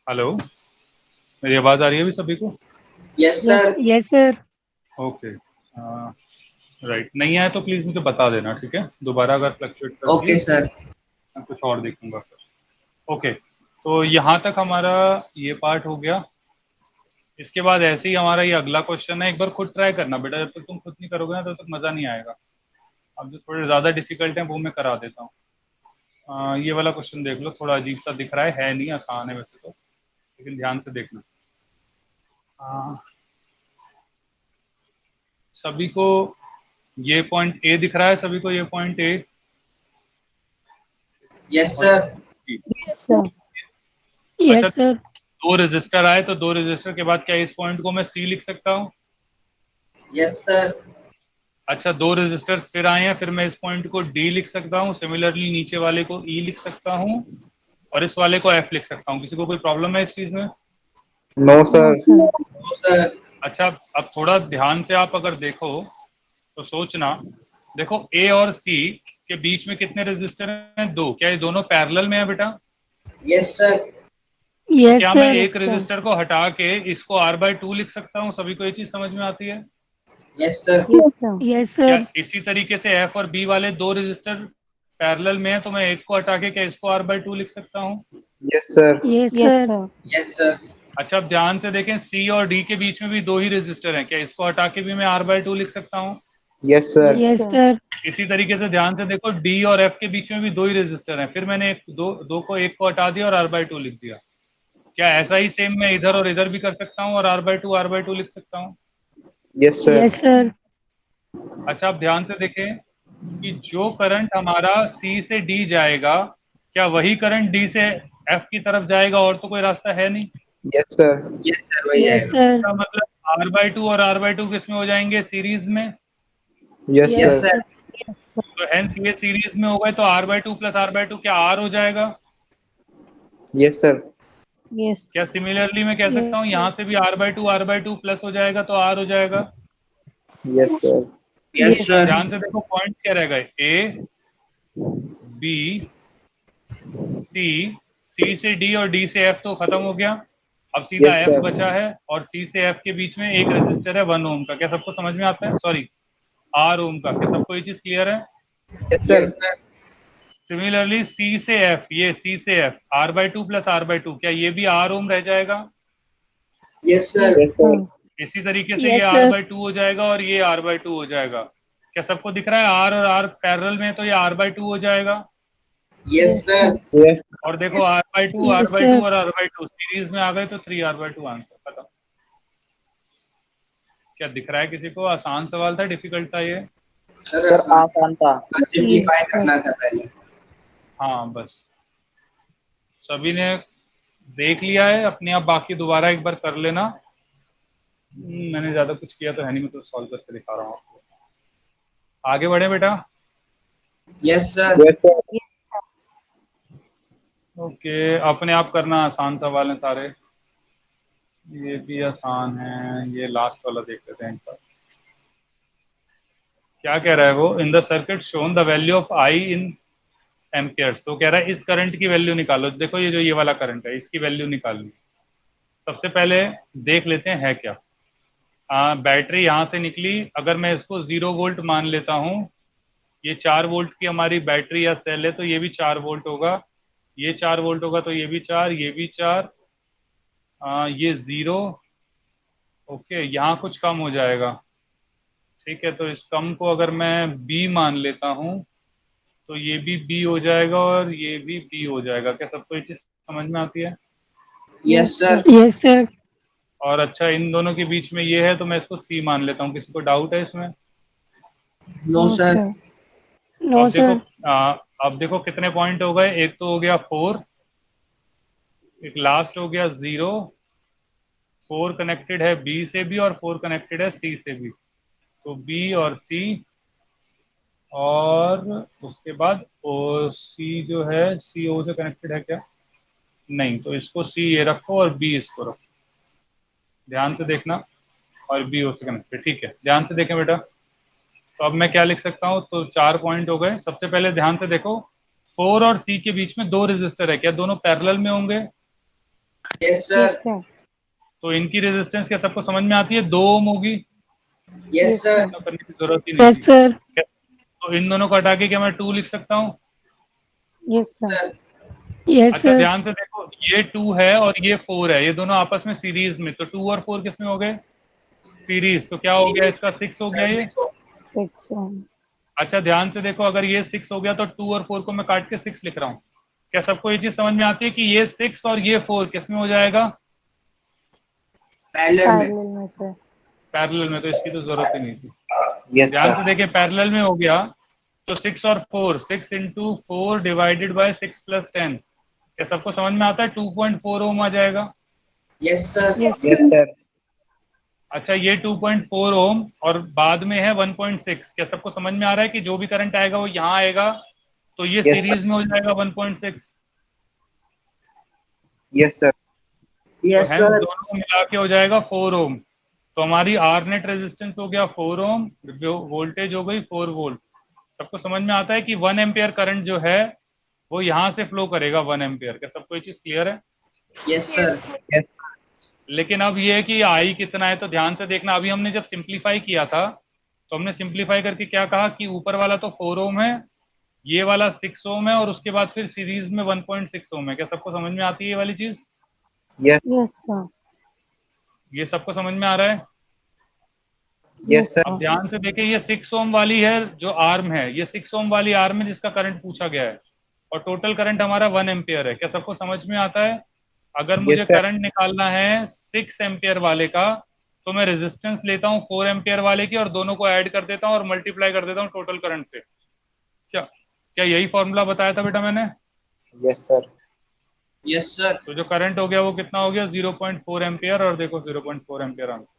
हेलो, मेरी आवाज आ रही है अभी सभी को? Yes, sir. yes sir, okay. Right, नहीं आया तो प्लीज मुझे बता देना, ठीक है? दोबारा अगर फ्लक्चुएट करती है Okay, sir. मैं कुछ और देखूंगा फिर। ओके, तो यहाँ तक हमारा ये पार्ट हो गया। इसके बाद ऐसे ही हमारा ये अगला क्वेश्चन है, एक बार खुद ट्राई करना बेटा, जब तक तुम खुद नहीं करोगे ना तब तक मजा नहीं आएगा। अब जो थोड़े ज्यादा डिफिकल्ट हैं वो मैं करा देता हूँ। ये वाला क्वेश्चन देख लो, थोड़ा अजीब सा दिख रहा है नहीं, आसान है वैसे तो, लेकिन ध्यान से देखना। सभी को ये पॉइंट ए दिख रहा है? सभी को ये point A? Yes, sir. Yes, sir. अच्छा, yes sir, दो रेजिस्टर आए तो दो रेजिस्टर के बाद क्या इस पॉइंट को मैं सी लिख सकता हूँ? Yes, sir. अच्छा, दो रेजिस्टर्स फिर आए हैं, फिर मैं इस पॉइंट को डी लिख सकता हूँ, सिमिलरली नीचे वाले को ई लिख सकता हूँ, और इस वाले को एफ लिख सकता हूँ। किसी को कोई प्रॉब्लम है इस चीज में? No No, sir. sir. No, sir. अच्छा, अब थोड़ा ध्यान से आप अगर देखो तो सोचना, देखो ए और सी के बीच में कितने रेजिस्टर हैं? दो। क्या ये दोनों पैरेलल में है बेटा? Yes, sir. yes क्या मैं sir, एक Yes, sir. रेजिस्टर को हटा के इसको R बाय 2 लिख सकता हूँ? सभी को ये चीज समझ में आती है? Yes, sir. Yes, sir. yes क्या sir, इसी तरीके से एफ और बी वाले दो रेजिस्टर पैरेलल में है तो मैं एक को हटा के क्या इसको R बाय 2 लिख सकता हूँ? Yes sir. yes Yes, sir, sir. Yes, sir. अच्छा, अब ध्यान से देखें, सी और डी के बीच में भी दो ही रेजिस्टर हैं, क्या इसको हटा के भी मैं R बाय 2 लिख सकता हूँ? Yes sir. yes sir. sir, इसी तरीके से ध्यान से देखो, डी और एफ के बीच में भी दो ही रेजिस्टर हैं, फिर मैंने दो को एक को हटा दिया और R बाय 2 लिख दिया। क्या ऐसा ही सेम मैं इधर और इधर भी कर सकता हूँ और R बाय 2 लिख सकता हूँ? Yes sir. yes sir, अच्छा, आप ध्यान से देखें कि जो करंट हमारा सी से डी जाएगा, क्या वही करंट डी से एफ की तरफ जाएगा? और तो कोई रास्ता है नहीं। Yes sir. Yes, sir. वही yes आएगा. sir, इसका मतलब R बाय 2 और R बाय 2 किस में हो जाएंगे? सीरीज में। Yes Yes, sir. sir. तो हेंस ये सीरीज में हो गए, तो R by 2 plus R by 2 क्या R हो जाएगा? Yes sir. Yes. क्या सिमिलरली मैं कह सकता हूँ yes यहाँ से भी R बाय 2 प्लस हो जाएगा तो R हो जाएगा? Yes sir. Yes, अब sir. ध्यान से देखो, पॉइंट्स क्या रह गए? ए, बी, सी, सी से डी और डी से एफ तो खत्म हो गया। अब सीधा Yes, एफ sir. बचा है, और सी से एफ के बीच में एक रेजिस्टर है 1 ओम का। क्या सबको समझ में आता है? सॉरी, आर ओम का। क्या सबको ये चीज क्लियर है? Yes, Yes, sir. sir. Similarly C से एफ, ये सी से F R by 2 plus R by 2, क्या ये भी R ओम रह जाएगा? Yes, sir. Yes, sir. इसी तरीके से ये yes R sir, बाय 2 हो जाएगा और ये R बाय 2 हो जाएगा। क्या सबको दिख रहा है? आर और आर पैरेलल में, तो ये r/2 हो जाएगा। Yes, sir. यस और देखो Yes. r/2 Yes, r/2 sir. और r/2 सीरीज में आ गए तो 3r/2 आंसर खत्म। क्या दिख रहा है किसी को? आसान सवाल था, डिफिकल्ट था ये? Sir, सर आसान था। बस सिंप्लीफाई करना था पहले। हाँ बस सभी ने देख लिया है अपने आप, बाकी दोबारा एक बार कर लेना। मैंने ज्यादा कुछ किया तो है नहीं, मैं तो सॉल्व करके दिखा रहा हूँ आपको। आगे बढ़े बेटा। Yes, sir. Yes sir. Okay, अपने आप करना, आसान सवाल है सारे। ये भी आसान है, ये लास्ट वाला देख लेते हैं एक बार। क्या कह रहा है वो? In the circuit shown the value of I in amperes. तो कह रहा है इस करंट की वैल्यू निकालो। देखो ये जो ये वाला करंट है, इसकी वैल्यू निकालनी। सबसे पहले देख लेते हैं है क्या। बैटरी यहाँ से निकली, अगर मैं इसको 0 वोल्ट मान लेता हूँ, ये 4 वोल्ट की हमारी बैटरी या सेल है, तो ये भी 4 वोल्ट होगा, ये 4 वोल्ट होगा, तो ये भी 4, ये भी 4, ये 0। ओके, यहाँ कुछ कम हो जाएगा। ठीक है, तो इस कम को अगर मैं बी मान लेता हूँ, तो ये भी बी हो जाएगा और ये भी बी हो जाएगा। क्या सबको ये चीज समझ में आती है? Yes, sir. Yes, sir. और अच्छा, इन दोनों के बीच में ये है, तो मैं इसको सी मान लेता हूँ। किसी को डाउट है इसमें? No, sir. तो No, अब देखो, sir. अब देखो कितने पॉइंट हो गए। एक तो हो गया 4, एक लास्ट हो गया 0। 4 कनेक्टेड है बी से भी और 4 कनेक्टेड है सी से भी, तो बी और सी। और उसके बाद ओ सी जो है, सी ओ से कनेक्टेड है क्या? नहीं, तो इसको सी ये रखो और बी इसको रखो, ध्यान से देखना। और बी ओ से कनेक्टेड, ठीक है, ध्यान से देखें बेटा। तो अब मैं क्या लिख सकता हूँ? तो 4 पॉइंट हो गए। सबसे पहले ध्यान से देखो, 4 और सी के बीच में 2 रेजिस्टर है, क्या दोनों पैरेलल में होंगे? Yes, sir. Yes, sir. तो इनकी रेजिस्टेंस क्या सबको समझ में आती है? 2 ओम होगी। Yes, sir. इतना करने की जरूरत ही नहीं Yes, थी। sir. तो इन दोनों को हटा के क्या मैं 2 लिख सकता हूँ? Yes, sir. Sir. Yes, अच्छा sir. ध्यान से देखो, ये 2 है और ये 4 है, ये दोनों आपस में सीरीज में, तो 2 और 4 किस में हो गए? सीरीज। तो क्या हो गया इसका? 6 हो गया ये। 6 ohm. अच्छा ध्यान से देखो, अगर ये 6 हो गया तो 2 और 4 को मैं काट के 6 लिख रहा हूँ। क्या सबको ये चीज समझ में आती है कि ये 6 और ये 4 किस में हो जाएगा? Parallel में। Parallel में, sir. पैरेलल में, तो इसकी तो जरूरत ही नहीं थी। यस ध्यान सर। से देखिए, पैरेलल में हो गया तो 6 और 4, 6 इंटू 4 डिवाइडेड बाय 6 प्लस 10, क्या सबको समझ में आता है? 2.4 ओम आ जाएगा। Yes, sir. Yes, sir. Yes sir. अच्छा, ये 2.4 ओम और बाद में है 1.6, क्या सबको समझ में आ रहा है कि जो भी करंट आएगा वो यहाँ आएगा, तो ये Yes, सीरीज में हो जाएगा 1.6। Yes sir. Yes, तो हैंस sir. दोनों को मिला के हो जाएगा 4 ओम। तो हमारी आर नेट रेजिस्टेंस हो गया 4 ओम, जो वोल्टेज हो गई 4 वोल्ट। सबको समझ में आता है कि 1 एम्पियर करंट जो है वो यहाँ से फ्लो करेगा 1 एम्पियर। क्या सबको ये चीज क्लियर है? Yes, sir. लेकिन अब ये है कि आई कितना है, तो ध्यान से देखना। अभी हमने जब सिंप्लीफाई किया था, तो हमने सिंप्लीफाई करके क्या कहा कि ऊपर वाला तो 4 ओम है, ये वाला 6 ओम है, और उसके बाद फिर सीरीज में 1.6 ओम है। क्या सबको समझ में आती है ये वाली चीज? Yes Yes, sir. ये सबको समझ में आ रहा है? Yes sir. अब ध्यान से देखिए, ये 6 ओम वाली है जो आर्म है, ये 6 ओम वाली आर्म है जिसका करंट पूछा गया है, और टोटल करंट हमारा 1 एम्पियर है। क्या सबको समझ में आता है? अगर मुझे Yes, sir. करंट निकालना है 6 एम्पियर वाले का, तो मैं रेजिस्टेंस लेता हूँ 4 एम्पियर वाले की और दोनों को ऐड कर देता हूँ और मल्टीप्लाई कर देता हूँ टोटल करंट से। क्या क्या यही फॉर्मूला बताया था बेटा मैंने? Yes sir. Yes, sir. तो जो करंट हो गया वो कितना हो गया? 0.4 एम्पियर। और देखो 0.4 एम्पियर आंसर।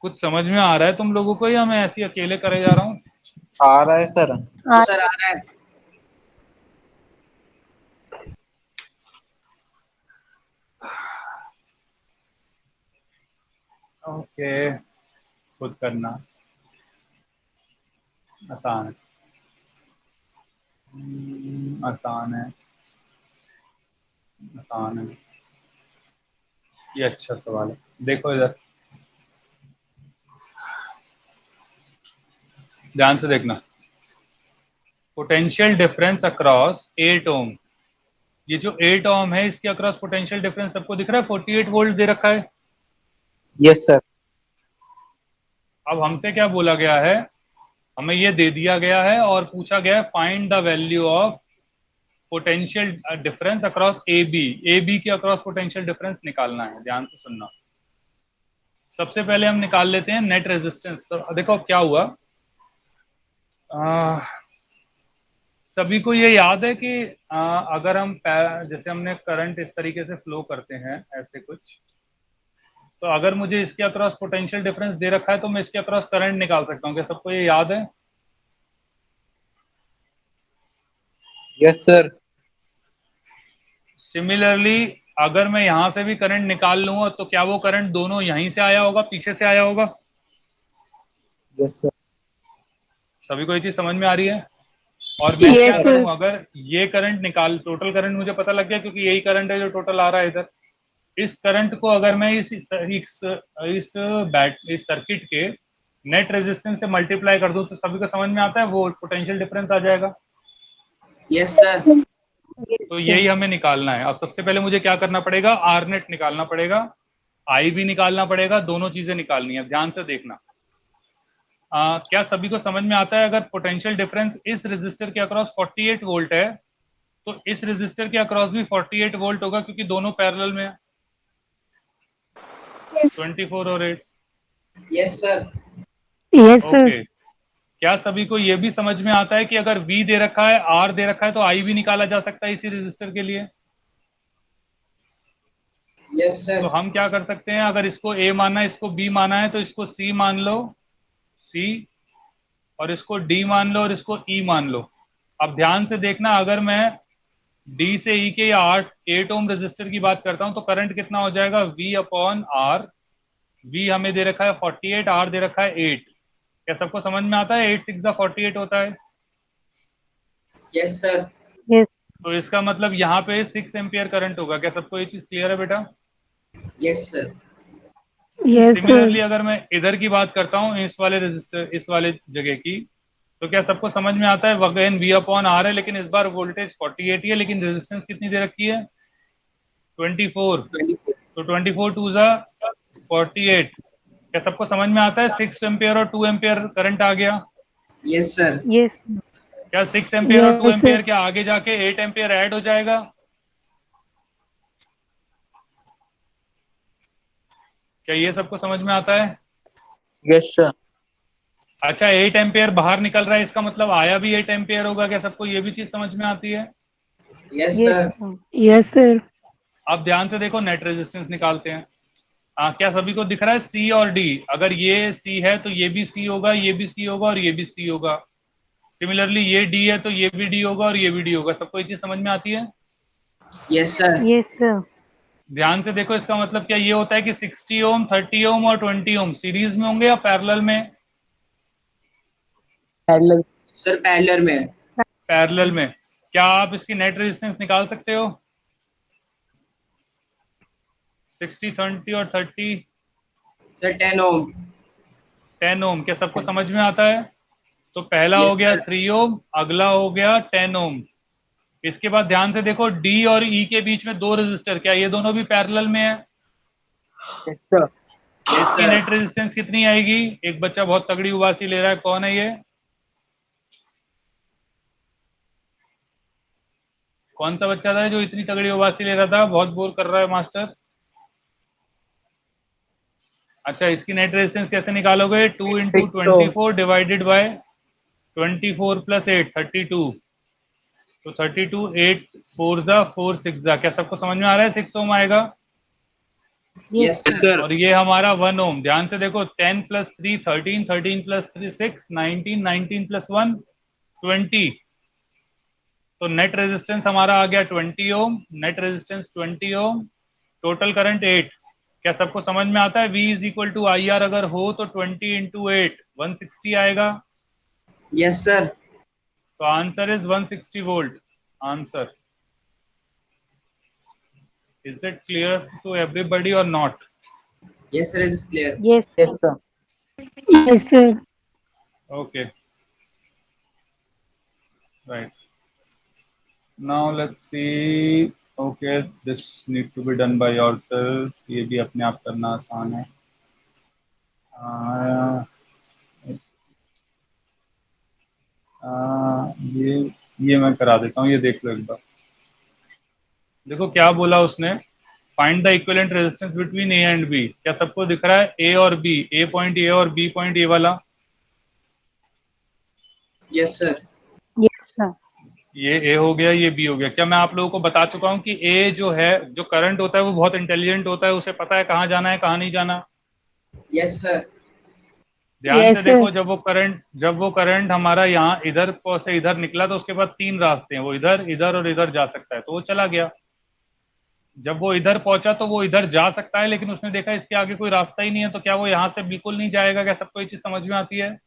कुछ समझ में आ रहा है तुम लोगों को, या मैं ऐसे ही अकेले करे जा रहा हूँ? आ रहा है सर। तो सर आ रहा है। ओके, खुद करना आसान है। आसान है, आसान है। ये अच्छा सवाल है, देखो इधर ध्यान से देखना। पोटेंशियल डिफरेंस अक्रॉस 8 ओम, ये जो 8 ओम है इसके अक्रॉस पोटेंशियल डिफरेंस सबको दिख रहा है? 48 वोल्ट दे रखा है। Yes sir. अब हमसे क्या बोला गया है, हमें ये दे दिया गया है और पूछा गया है find the value of potential difference across A B के अक्रॉस पोटेंशियल डिफरेंस निकालना है। ध्यान से सुनना। सबसे पहले हम निकाल लेते हैं नेट रेजिस्टेंस। देखो अब क्या हुआ, सभी को ये याद है कि अगर हम जैसे हमने करंट इस तरीके से फ्लो करते हैं ऐसे कुछ, तो अगर मुझे इसके अक्रॉस पोटेंशियल डिफरेंस दे रखा है तो मैं इसके अक्रॉस करंट निकाल सकता हूँ। क्या सबको ये याद है? Yes sir. सिमिलरली अगर मैं यहां से भी करंट निकाल लूंगा तो क्या वो करंट दोनों यहीं से आया होगा, पीछे से आया होगा? Yes sir. सभी को ये चीज समझ में आ रही है? और मैं क्या Yes, करूं, sir. अगर ये करंट निकाल, टोटल करंट मुझे पता लग गया क्योंकि यही करंट है जो टोटल आ रहा है इधर। इस करंट को अगर मैं इस सर्किट के नेट रेजिस्टेंस से मल्टीप्लाई कर दूं तो सभी को समझ में आता है वो पोटेंशियल डिफरेंस आ जाएगा। Yes, sir. तो यही हमें निकालना है। अब सबसे पहले मुझे क्या करना पड़ेगा, आर नेट निकालना पड़ेगा, आई भी निकालना पड़ेगा, दोनों चीजें निकालनी है। ध्यान से देखना। क्या सभी को समझ में आता है, अगर पोटेंशियल डिफरेंस इस रेजिस्टर के अक्रॉस 48 वोल्ट है तो इस रेजिस्टर के अक्रॉस भी 48 वोल्ट होगा क्योंकि दोनों पैरेलल में है, 24 और 8। Yes, sir. Yes, sir. Okay, क्या सभी को यह भी समझ में आता है कि अगर V दे रखा है, R दे रखा है, तो I भी निकाला जा सकता है इसी रेजिस्टर के लिए? Yes, तो sir. हम क्या कर सकते हैं, अगर इसको A माना है, इसको B माना है, तो इसको C मान लो, C, और इसको D मान लो और इसको E मान लो। अब ध्यान से देखना, अगर मैं D से E के या 8 ओम रेजिस्टर की बात करता हूं तो करंट कितना हो जाएगा, V अपॉन R। V हमें दे रखा है 48, R दे रखा है 8। क्या सबको समझ में आता है 8 6 48 होता है? Yes, sir. Yes. तो इसका मतलब यहाँ पे 6 एम्पियर करंट होगा। क्या सबको ये चीज क्लियर है बेटा? Yes, sir. Yes, similarly sir. अगर मैं इधर की बात करता हूँ, इस वाले रेजिस्टर, इस वाले जगह की, तो क्या सबको समझ में आता है, अगेन V अपॉन R है, लेकिन इस बार वोल्टेज 48 ही है, लेकिन रेजिस्टेंस कितनी दे रखी है, 24। 24. तो 24 टू ज़ा 48। क्या सबको समझ में आता है 6 एम्पियर और 2 एम्पियर करंट आ गया? Yes, sir. Yes. क्या 6 एम्पियर और 2 Yes, sir. एम्पियर के आगे जाके 8 एम्पियर ऐड हो जाएगा? क्या ये सबको समझ में आता है? Yes sir. अच्छा, 8 एम्पियर बाहर निकल रहा है, इसका मतलब आया भी 8 एम्पियर होगा। क्या सबको ये भी चीज समझ में आती है? Yes, Yes, sir. sir. Yes, sir. अब ध्यान से देखो, नेट रेजिस्टेंस निकालते हैं। क्या सभी को दिख रहा है सी और डी? अगर ये सी है तो ये भी सी होगा, ये भी सी होगा और ये भी सी होगा। सिमिलरली ये डी है तो ये भी डी होगा और ये भी डी होगा। सबको ये चीज समझ में आती है? Yes, sir. Yes, sir. ध्यान से देखो, इसका मतलब क्या ये होता है कि 60 ओम, 30 ओम और 20 ओम सीरीज में होंगे या पैरेलल में? पैरेलल। Sir, parallel में. पैरेलल में। क्या आप इसकी नेट रेजिस्टेंस निकाल सकते हो? 60, 30 और 30? Sir, 10 ohm. 10 ओम। क्या सबको समझ में आता है? तो पहला हो Yes, गया sir. 3 ओम, अगला हो गया 10 ओम। इसके बाद ध्यान से देखो, डी और ई के बीच में दो रेजिस्टर, क्या ये दोनों भी पैरेलल में है? Yes sir. Yes, इसकी sir. नेट रेजिस्टेंस कितनी आएगी? एक बच्चा बहुत तगड़ी उबासी ले रहा है, कौन है ये? कौन सा बच्चा था जो इतनी तगड़ी उबासी ले रहा था, बहुत बोर कर रहा है मास्टर? अच्छा, इसकी नेट रेजिस्टेंस कैसे निकालोगे? 2 इंटू 24 डिवाइडेड बाय 24 प्लस 8, 32। तो 32, 8 4 जा 4 6 जा। क्या सबको समझ में आ रहा है 6 ओम आएगा? Yes, sir. और ये हमारा 1 ओम। ध्यान से देखो, 10 प्लस 3 13, 13 प्लस 3 6, 19, 19 प्लस 1 20। तो नेट रेजिस्टेंस हमारा आ गया 20 ohm, net resistance 20 ohm, total current 8। क्या सबको समझ में आता है V is equal to I R अगर हो तो 20 इंटू 8 160 आएगा? Yes, sir. तो answer is 160 volt. Answer is it clear to everybody और not? Yes, sir. It is clear. Yes. Yes sir. Yes, sir. Okay, right. Now let's see. Okay, this need to be done by yourself. ये भी अपने आप करना आसान है। ये मैं करा देता हूँ, ये देख लो एक बार। देखो क्या बोला उसने, find the equivalent resistance between A and B. क्या सबको दिख रहा है ए और बी, ए पॉइंट ए और बी पॉइंट ए वाला? Yes, sir. Yes, sir. ये ए हो गया, ये बी हो गया। क्या मैं आप लोगों को बता चुका हूं कि ए जो है, जो करंट होता है वो बहुत इंटेलिजेंट होता है, उसे पता है कहाँ जाना है कहाँ नहीं जाना। Yes, sir. ध्यान Yes, से sir. देखो, जब वो करंट हमारा यहाँ इधर से इधर निकला तो उसके बाद 3 रास्ते हैं, वो इधर इधर और इधर जा सकता है, तो वो चला गया। जब वो इधर पहुंचा तो वो इधर जा सकता है, लेकिन उसने देखा इसके आगे कोई रास्ता ही नहीं है, तो क्या वो यहाँ से बिल्कुल नहीं जाएगा? क्या सबको ये चीज समझ में आती है?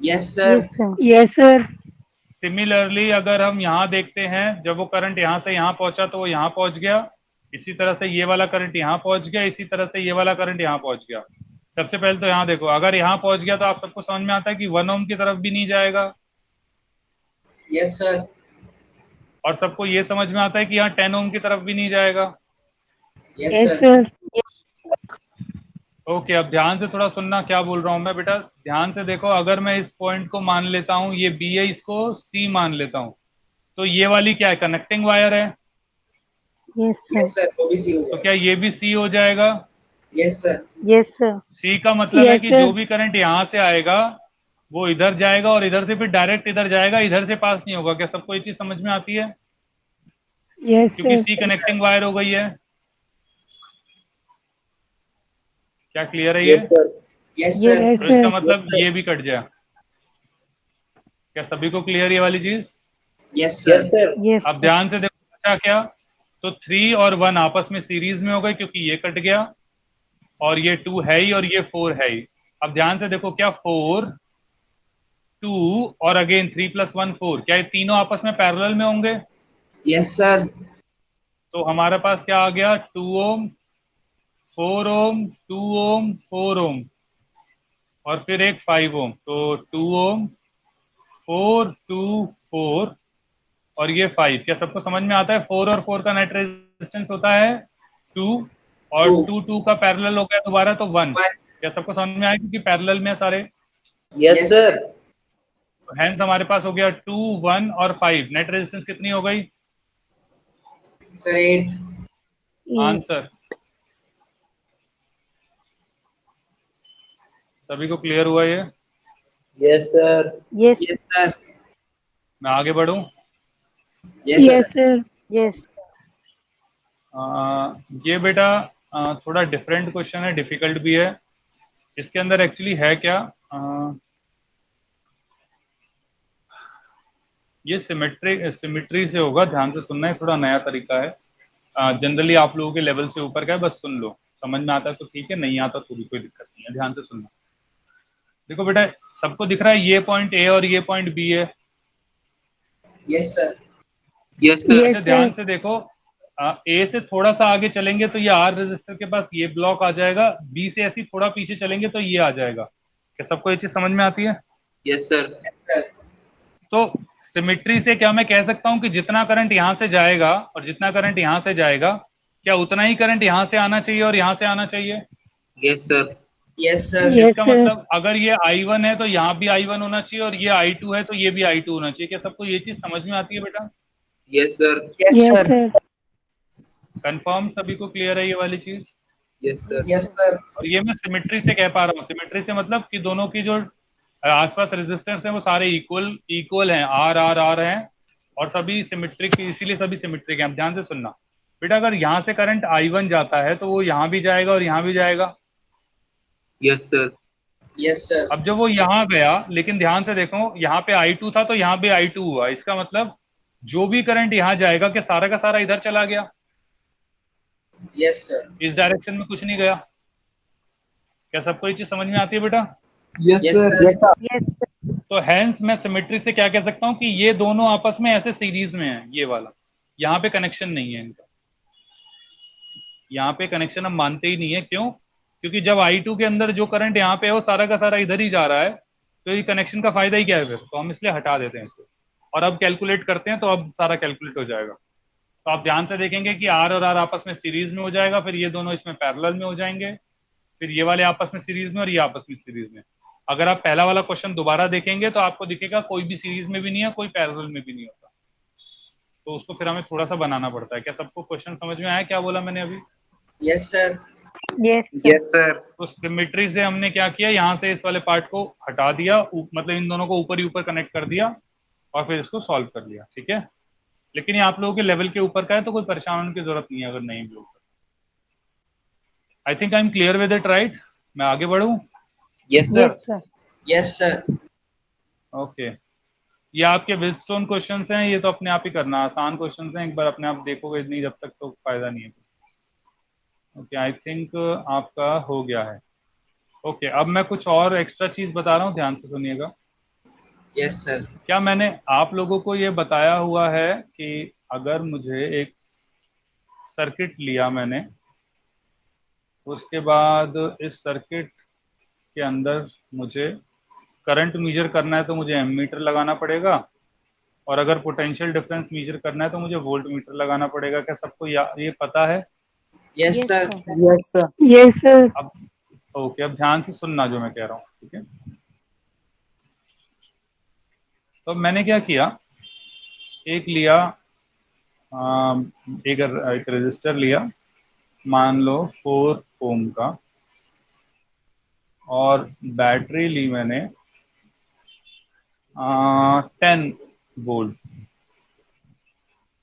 Yes, sir. Yes, sir. Yes, sir. Similarly अगर हम यहाँ देखते हैं, जब वो करंट यहाँ से यहाँ पहुंचा तो वो यहाँ पहुंच गया, इसी तरह से ये वाला करंट यहाँ पहुंच गया, इसी तरह से ये वाला करंट यहाँ पहुंच गया। सबसे पहले तो यहाँ देखो, अगर यहाँ पहुंच गया तो आप सबको समझ में आता है कि 1 ओम की तरफ भी नहीं जाएगा, Yes, sir. और सबको ये समझ में आता है कि यहाँ 10 ओम की तरफ भी नहीं जाएगा। Yes, Yes, sir. sir. Okay, अब ध्यान से थोड़ा सुनना क्या बोल रहा हूँ मैं बेटा। ध्यान से देखो, अगर मैं इस पॉइंट को मान लेता हूँ ये बी है, इसको सी मान लेता हूँ, तो ये वाली क्या है? कनेक्टिंग वायर है। Yes, sir. Yes, sir. OBC हो तो गया। क्या ये भी सी हो जाएगा? Yes, sir. Yes, sir. सी का मतलब है Yes, कि sir. जो भी करंट यहाँ से आएगा वो इधर जाएगा और इधर से फिर डायरेक्ट इधर जाएगा, इधर से पास नहीं होगा। क्या सबको ये चीज समझ में आती है? Yes, क्योंकि sir. सी कनेक्टिंग वायर हो गई है। क्या क्लियर है ये? Yes, sir. Yes, sir. Yes, तो इसका sir. मतलब ये भी कट जाए। क्या सभी को क्लियर ये वाली चीज? Yes, sir. Yes, sir. Yes. अब ध्यान से देखो अच्छा क्या, तो 3 और 1 आपस में सीरीज में हो गए क्योंकि ये कट गया, और ये 2 है ही और ये 4 है ही। अब ध्यान से देखो, क्या 4 2 और अगेन 3 + 1 4, क्या ये तीनों आपस में पैरेलल में होंगे? Yes, sir. तो हमारे पास क्या आ गया? 2 ओम 4 ओम 2 ओम 4 ओम और फिर एक 5 ओम, तो 2 ओम 4 2 4 और ये 5। क्या सबको समझ में आता है? 4 और 4 का नेट रेजिस्टेंस होता है 2, और 2 2 का पैरेलल हो गया दोबारा तो 1। क्या सबको समझ में आया? क्योंकि पैरेलल में है सारे। Yes, sir. तो हेंस हमारे पास हो गया 2 1 और 5। नेट रेजिस्टेंस कितनी हो गई? Sir, 8. आंसर सभी को क्लियर हुआ ये? Yes, sir. Yes. Yes, sir. मैं आगे बढ़ूं? Yes, sir. Yes, sir. Yes. ये बेटा थोड़ा डिफरेंट क्वेश्चन है, डिफिकल्ट भी है। इसके अंदर एक्चुअली है क्या, ये सिमेट्री से होगा। ध्यान से सुनना है, थोड़ा नया तरीका है। जनरली आप लोगों के लेवल से ऊपर का है, बस सुन लो। समझ में आता है तो ठीक है, नहीं आता तो भी कोई दिक्कत नहीं है। ध्यान से सुनना। देखो बेटा, सबको दिख रहा है ये पॉइंट ए और ये पॉइंट बी है। Yes, sir. Yes, sir. Yes, अच्छा ध्यान sir. से देखो, ए से थोड़ा सा आगे चलेंगे तो ये आर रजिस्टर के पास ये ब्लॉक आ जाएगा, बी से ऐसे थोड़ा पीछे चलेंगे तो ये आ जाएगा। क्या सबको ये चीज समझ में आती है? Yes, sir. Yes, sir. तो सिमेट्री से क्या मैं कह सकता हूं कि जितना करंट यहां से जाएगा और जितना करंट यहां से जाएगा, क्या उतना ही करंट यहां से आना चाहिए और यहां से आना चाहिए? Yes, sir. Yes, sir. Yes, इसका sir. मतलब अगर ये I1 है तो यहाँ भी I1 होना चाहिए, और ये I2 है तो ये भी I2 होना चाहिए। क्या सबको ये चीज समझ में आती है बेटा? Yes, sir. Yes, sir. Confirm सभी को क्लियर है ये वाली चीज? Yes, sir. Yes, sir. और ये मैं सिमेट्री से कह पा रहा हूँ। सिमेट्री से मतलब कि दोनों की जो आसपास रेजिस्टेंस है वो सारे इक्वल हैं, आर आर आर हैं, और सभी सिमेट्रिक, इसीलिए सभी सिमेट्रिक हैं। अब ध्यान से सुनना बेटा, अगर यहाँ से करंट I1 जाता है तो वो यहाँ भी जाएगा और यहाँ भी जाएगा। Yes, sir. Yes, sir. अब जब वो यहाँ गया, लेकिन ध्यान से देखो, यहाँ पे I2 था तो यहाँ पे I2 हुआ। इसका मतलब जो भी करंट यहाँ जाएगा, क्या सारा का सारा इधर चला गया? Yes, sir. इस डायरेक्शन में कुछ नहीं गया। क्या सबको ये चीज समझ में आती है बेटा? Yes, sir. Yes, sir. Yes. तो हैंस मैं सिमेट्री से क्या कह सकता हूँ कि ये दोनों आपस में ऐसे सीरीज में है। ये वाला यहाँ पे कनेक्शन नहीं है इनका, यहाँ पे कनेक्शन हम मानते ही नहीं है। क्यों? क्योंकि जब I2 के अंदर जो करंट यहाँ पे है वो सारा का सारा इधर ही जा रहा है, तो ये कनेक्शन का फायदा ही क्या है फिर? तो हम इसलिए हटा देते हैं इसको, और अब कैलकुलेट करते हैं तो अब सारा कैलकुलेट हो जाएगा। तो आप ध्यान से देखेंगे कि आर और आर आपस में सीरीज में हो जाएगा, फिर ये दोनों इसमें पैरेलल में हो जाएंगे, फिर ये वाले आपस में सीरीज में और ये आपस में सीरीज में। अगर आप पहला वाला क्वेश्चन दोबारा देखेंगे तो आपको दिखेगा कोई भी सीरीज में भी नहीं है, कोई पैरेलल में भी नहीं होता, तो उसको फिर हमें थोड़ा सा बनाना पड़ता है। क्या सबको क्वेश्चन समझ में आया क्या बोला मैंने अभी? Yes sir. Yes, sir. Yes sir. तो सिमेट्री से हमने क्या किया, यहाँ से इस वाले पार्ट को हटा दिया, मतलब इन दोनों को ऊपर ही ऊपर कनेक्ट कर दिया और फिर इसको सॉल्व कर लिया, ठीक है। लेकिन ये आप लोगों के लेवल के ऊपर का है तो कोई परेशान होने की जरूरत नहीं है अगर नहीं भी होगा। I think I am clear with it, right? मैं आगे बढ़ूं? Yes sir. Yes, sir. Yes sir. Okay, ये आपके विजस्टोन क्वेश्चंस हैं, ये तो अपने आप ही करना, आसान क्वेश्चंस हैं, एक बार अपने आप देखोगे नहीं जब तक तो फायदा नहीं है। ओके, आई थिंक आपका हो गया है। ओके, अब मैं कुछ और एक्स्ट्रा चीज बता रहा हूँ, ध्यान से सुनिएगा। Yes sir. क्या मैंने आप लोगों को ये बताया हुआ है कि अगर मुझे एक सर्किट लिया मैंने, उसके बाद इस सर्किट के अंदर मुझे करंट मेजर करना है तो मुझे एमीटर लगाना पड़ेगा, और अगर पोटेंशियल डिफरेंस मेजर करना है तो मुझे वोल्ट मीटर लगाना पड़ेगा। क्या सबको ये पता है? Yes Yes, sir. sir. Yes, sir. Yes, sir. अब ओके, अब ध्यान से सुनना जो मैं कह रहा हूँ, ठीक है। तो मैंने क्या किया, एक लिया एक रेजिस्टर लिया, मान लो 4 ओम का, और बैटरी ली मैंने 10 वोल्ट।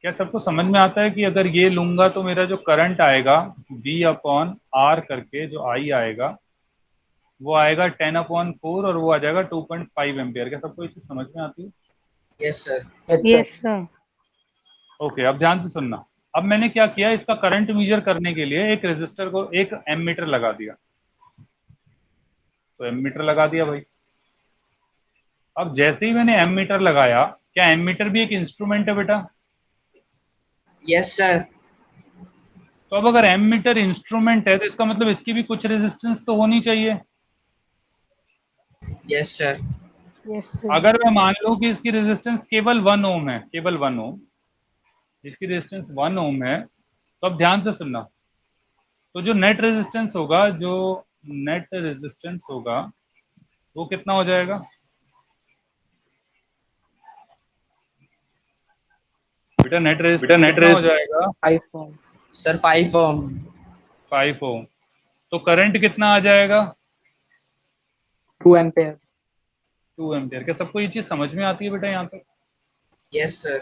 क्या सबको समझ में आता है कि अगर ये लूंगा तो मेरा जो करंट आएगा V/R करके जो I आएगा वो आएगा 10/4 और वो आ जाएगा 2.5 एम्पियर। क्या सबको ये चीज समझ में आती है? Yes sir. Yes, sir. Yes, sir. Okay, अब ध्यान से सुनना। अब मैंने क्या किया, इसका करंट मेजर करने के लिए एक रेजिस्टर को एक एमीटर लगा दिया, तो एमीटर लगा दिया भाई। अब जैसे ही मैंने एमीटर लगाया, क्या एमीटर भी एक इंस्ट्रूमेंट है बेटा? Yes sir. तो अब अगर एमीटर इंस्ट्रूमेंट है तो इसका मतलब इसकी भी कुछ रेजिस्टेंस तो होनी चाहिए। Yes sir. Yes, sir. अगर मैं मान लूं कि इसकी रेजिस्टेंस केवल 1 ओम है, केवल 1 ओम, इसकी रेजिस्टेंस 1 ओम है, तो अब ध्यान से सुनना। तो जो नेट रेजिस्टेंस होगा, वो कितना हो जाएगा? बेटा नेट रेजिस्टेंस कितना हो जाएगा? 5 ohm. सर 5 ओम। 5 ओम। तो करंट कितना आ जाएगा? 2 ampere. 2 एम्पियर। क्या सबको ये चीज समझ में आती है बेटा यहाँ तक? Yes sir.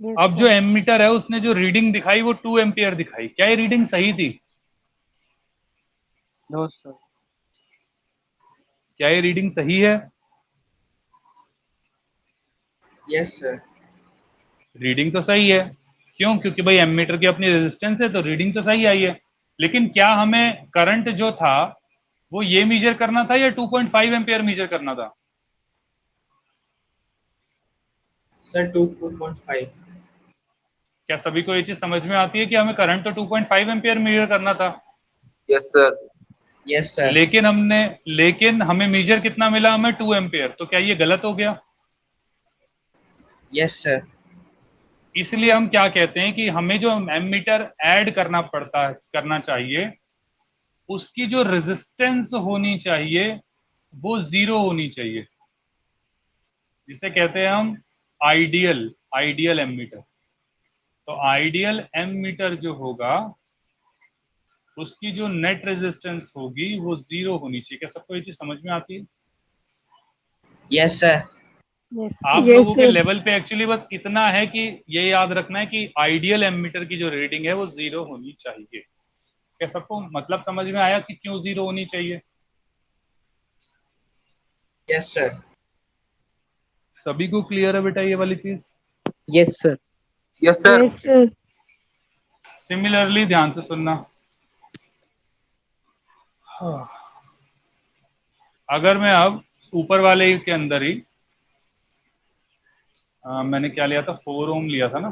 Yes, अब जो sir. एमीटर है उसने जो रीडिंग दिखाई वो 2 एम्पियर दिखाई, क्या ये रीडिंग सही थी? No, sir. क्या ये रीडिंग सही है? Yes sir. रीडिंग तो सही है। क्यों? क्योंकि भाई एमीटर की अपनी रेजिस्टेंस है तो रीडिंग तो सही आई है। लेकिन क्या हमें करंट जो था वो ये मेजर करना था या 2.5 एम्पियर मेजर करना था? सर 2.5। क्या सभी को ये चीज समझ में आती है कि हमें करंट तो 2.5 एम्पियर मेजर करना था? Yes sir. Yes sir. लेकिन हमें मेजर कितना मिला? हमें 2 एम्पियर। तो क्या ये गलत हो गया? Yes sir. इसलिए हम क्या कहते हैं कि हमें जो एमीटर ऐड करना चाहिए, उसकी जो रेजिस्टेंस होनी चाहिए वो 0 होनी चाहिए, जिसे कहते हैं हम आइडियल एमीटर। तो आइडियल एमीटर जो होगा उसकी जो नेट रेजिस्टेंस होगी वो 0 होनी चाहिए। क्या सबको ये चीज समझ में आती है? Yes sir. Yes. आप Yes, लोगों के sir. लेवल पे एक्चुअली बस इतना है कि ये याद रखना है कि आइडियल एमीटर की जो रीडिंग है वो 0 होनी चाहिए। क्या सबको मतलब समझ में आया कि क्यों 0 होनी चाहिए? Yes sir. सभी को क्लियर है बेटा ये वाली चीज? Yes, sir. Yes sir. Yes, sir. Similarly ध्यान से सुनना। अगर मैं अब ऊपर वाले के अंदर ही मैंने क्या लिया था, 4 ओम लिया था ना,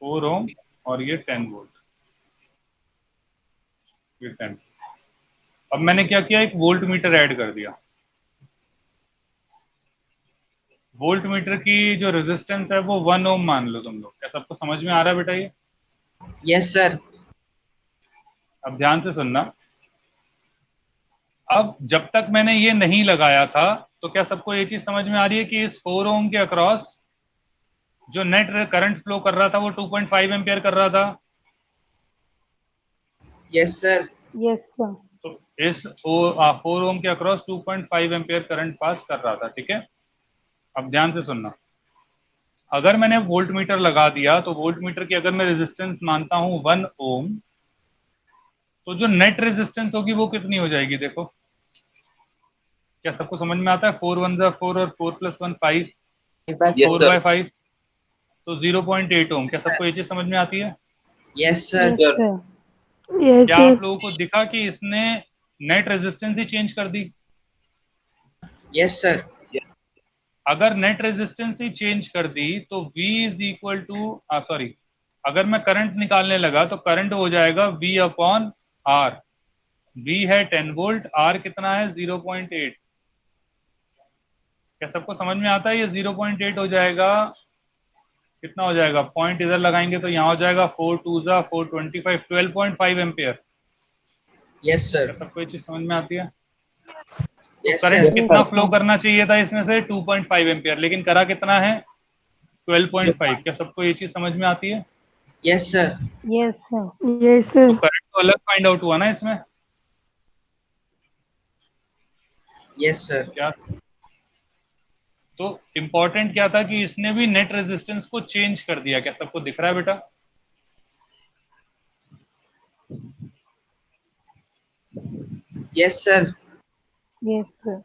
4 ओम और ये 10 वोल्ट, ये 10। अब मैंने क्या किया, एक वोल्ट मीटर ऐड कर दिया। वोल्ट मीटर की जो रेजिस्टेंस है वो 1 ओम मान लो तुम लोग। क्या सबको समझ में आ रहा है बेटा ये? Yes sir. अब ध्यान से सुनना। अब जब तक मैंने ये नहीं लगाया था, तो क्या सबको ये चीज समझ में आ रही है कि इस 4 ओम के अक्रॉस जो नेट करंट फ्लो कर रहा था वो 2.5 एम्पियर कर रहा था। Yes, sir. Yes, sir. तो इस 4 ओम के अक्रॉस 2.5 एम्पियर करंट पास कर रहा था। ठीक है, अब ध्यान से सुनना। अगर मैंने वोल्ट मीटर लगा दिया तो वोल्ट मीटर की अगर मैं रेजिस्टेंस मानता हूं 1 ओम, तो जो नेट रेजिस्टेंस होगी वो कितनी हो जाएगी? देखो, क्या सबको समझ में आता है? 4 1 जा 4 और 4 + 1 5, Yes, 4 sir. बाय 5, तो 0.8 ओम। क्या सबको ये चीज समझ में आती है? Yes, sir. Yes, sir. yes क्या sir, आप लोगों को दिखा कि इसने नेट रेजिस्टेंस ही चेंज कर दी? Yes, sir. अगर नेट रेजिस्टेंस ही चेंज कर दी तो V is equal to, sorry, अगर मैं करंट निकालने लगा तो करंट हो जाएगा V अपॉन R। V है 10 वोल्ट, R कितना है? 0.8। क्या सबको समझ में आता है? ये 0.8 हो जाएगा, कितना हो जाएगा? पॉइंट इधर लगाएंगे तो यहाँ हो जाएगा 4 2 जा 4 25, 12.5 एम्पियर। Yes, क्या sir. सबको ये चीज समझ में आती है? तो Yes, करंट sir. कितना फ्लो करना चाहिए था इसमें से? 2.5 एम्पियर, लेकिन करा कितना है? 12.5। क्या सबको ये चीज समझ में आती है? Yes, sir. Yes, sir. yes तो sir, करंट तो अलग फाइंड आउट हुआ ना इसमें। Yes, sir. क्या तो इंपॉर्टेंट क्या था कि इसने भी नेट रेजिस्टेंस को चेंज कर दिया। क्या सबको दिख रहा है बेटा? Yes, sir. Yes, sir.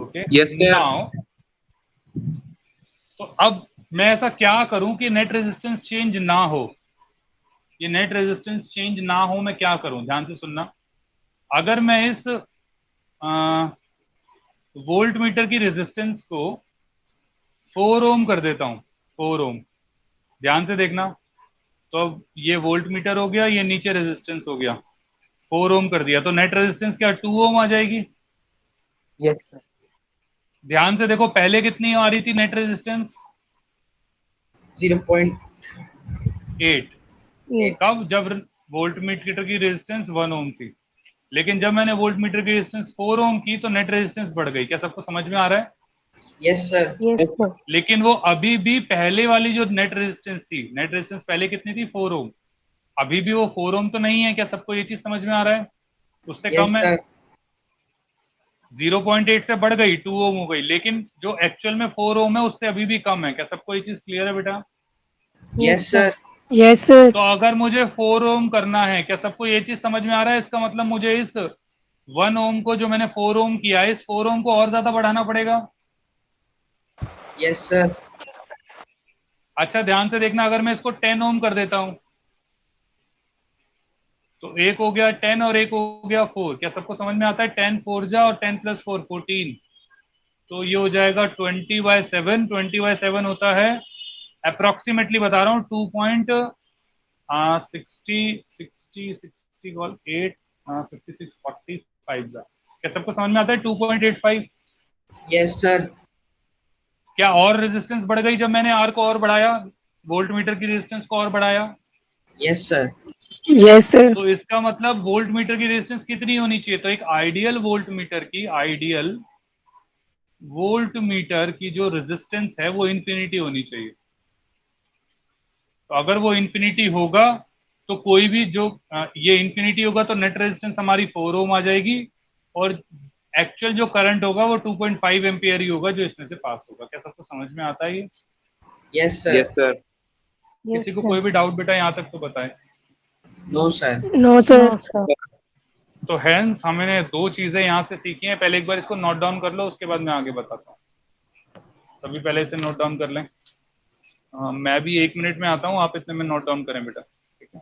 Okay, Yes, sir. Now तो अब मैं ऐसा क्या करूं कि नेट रेजिस्टेंस चेंज ना हो? ये नेट रेजिस्टेंस चेंज ना हो, मैं क्या करूं? ध्यान से सुनना। अगर मैं इस वोल्ट मीटर की रेजिस्टेंस को 4 ओम कर देता हूं, 4 ओम, ध्यान से देखना। तो अब ये वोल्ट मीटर हो गया, ये नीचे रेजिस्टेंस हो गया, 4 ओम कर दिया, तो नेट रेजिस्टेंस क्या 2 ओम आ जाएगी? yes sir, ध्यान से देखो, पहले कितनी आ रही थी नेट रेजिस्टेंस? 0.8. 8। 8. कब? जब वोल्ट मीटर की रेजिस्टेंस 1 ओम थी। लेकिन जब मैंने वोल्ट मीटर की रेजिस्टेंस 4 ओम की तो नेट रेजिस्टेंस बढ़ गई। क्या सबको समझ में आ रहा है? Yes, sir. Yes, sir. लेकिन वो अभी भी पहले वाली जो नेट रेजिस्टेंस थी, नेट रेजिस्टेंस पहले कितनी थी? 4 ओम। अभी भी वो 4 ओम तो नहीं है। क्या सबको ये चीज समझ में आ रहा है? उससे Yes, कम है। sir. 0.8 से बढ़ गई, 2 ओम हो गई, लेकिन जो एक्चुअल में 4 ओम है उससे अभी भी कम है। क्या सबको ये चीज क्लियर है बेटा? Yes, sir. yes sir, तो अगर मुझे 4 ओम करना है, क्या सबको ये चीज समझ में आ रहा है? इसका मतलब मुझे इस 1 ओम को, जो मैंने 4 ओम किया है, इस 4 ओम को और ज्यादा बढ़ाना पड़ेगा। Yes, sir. अच्छा, ध्यान से देखना, अगर मैं इसको 10 ओम कर देता हूं तो एक हो गया 10 और एक हो गया 4। क्या सबको समझ में आता है? 10 4 जा और 10 + 4 14, तो ये हो जाएगा 20/7। 20/7 होता है, अप्रोक्सीमेटली बता रहा हूँ, 2.60 कॉल 8 56 45 जा। क्या सबको समझ में आता है? 2.85। Yes, sir. क्या और रेजिस्टेंस बढ़ गई जब मैंने आर को और बढ़ाया, वोल्ट मीटर की रेजिस्टेंस को और बढ़ाया? Yes, sir. yes sir, तो इसका मतलब वोल्ट मीटर की रेजिस्टेंस कितनी होनी चाहिए? तो एक आइडियल वोल्ट मीटर की जो रेजिस्टेंस है वो इन्फिनिटी होनी चाहिए। तो अगर वो इन्फिनिटी होगा तो कोई भी जो ये इन्फिनिटी होगा तो नेट रेजिस्टेंस हमारी 4 ओम आ जाएगी, और एक्चुअल जो करंट होगा वो 2.5 एम्पियर ही होगा जो इसमें से पास होगा। क्या सबको समझ में आता है ये? Yes, sir. Yes, sir. किसी Yes, को sir. कोई भी डाउट बेटा यहाँ तक तो बताएं। No, sir. no sir, No, sir. तो हैंस हमने दो चीजें यहाँ से सीखी हैं। पहले एक बार इसको नोट डाउन कर लो, उसके बाद मैं आगे बताता हूँ। सभी पहले इसे नोट डाउन कर लें। मैं भी 1 मिनट में आता हूँ, आप इतने में नोट डाउन करें बेटा, ठीक है?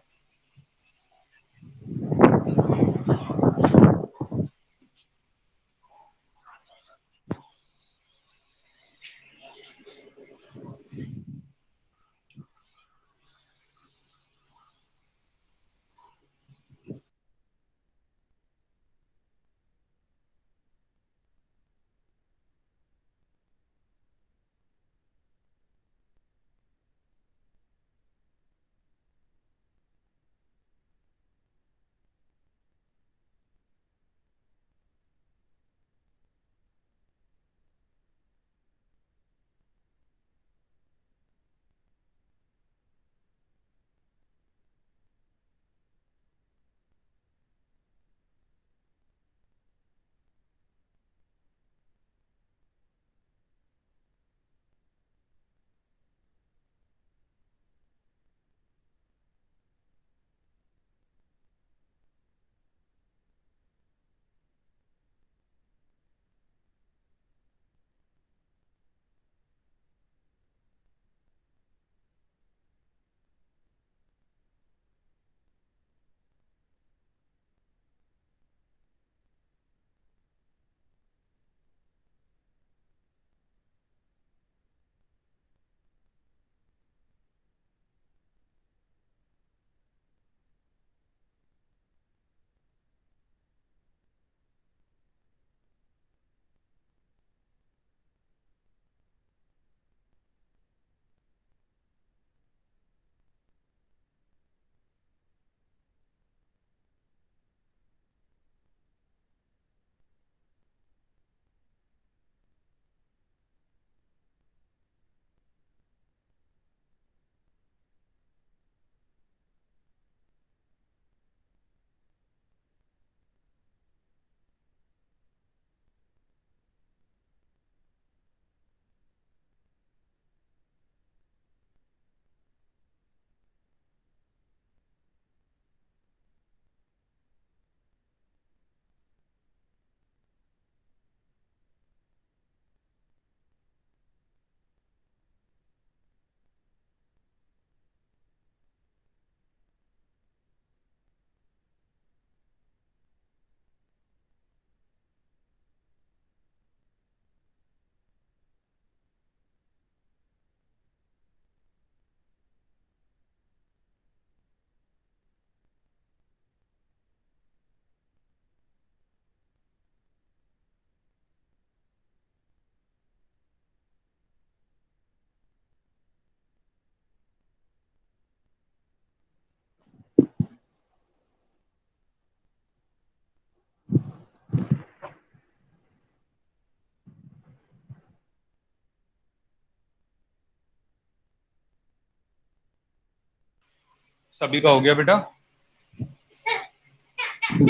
सभी का हो गया बेटा?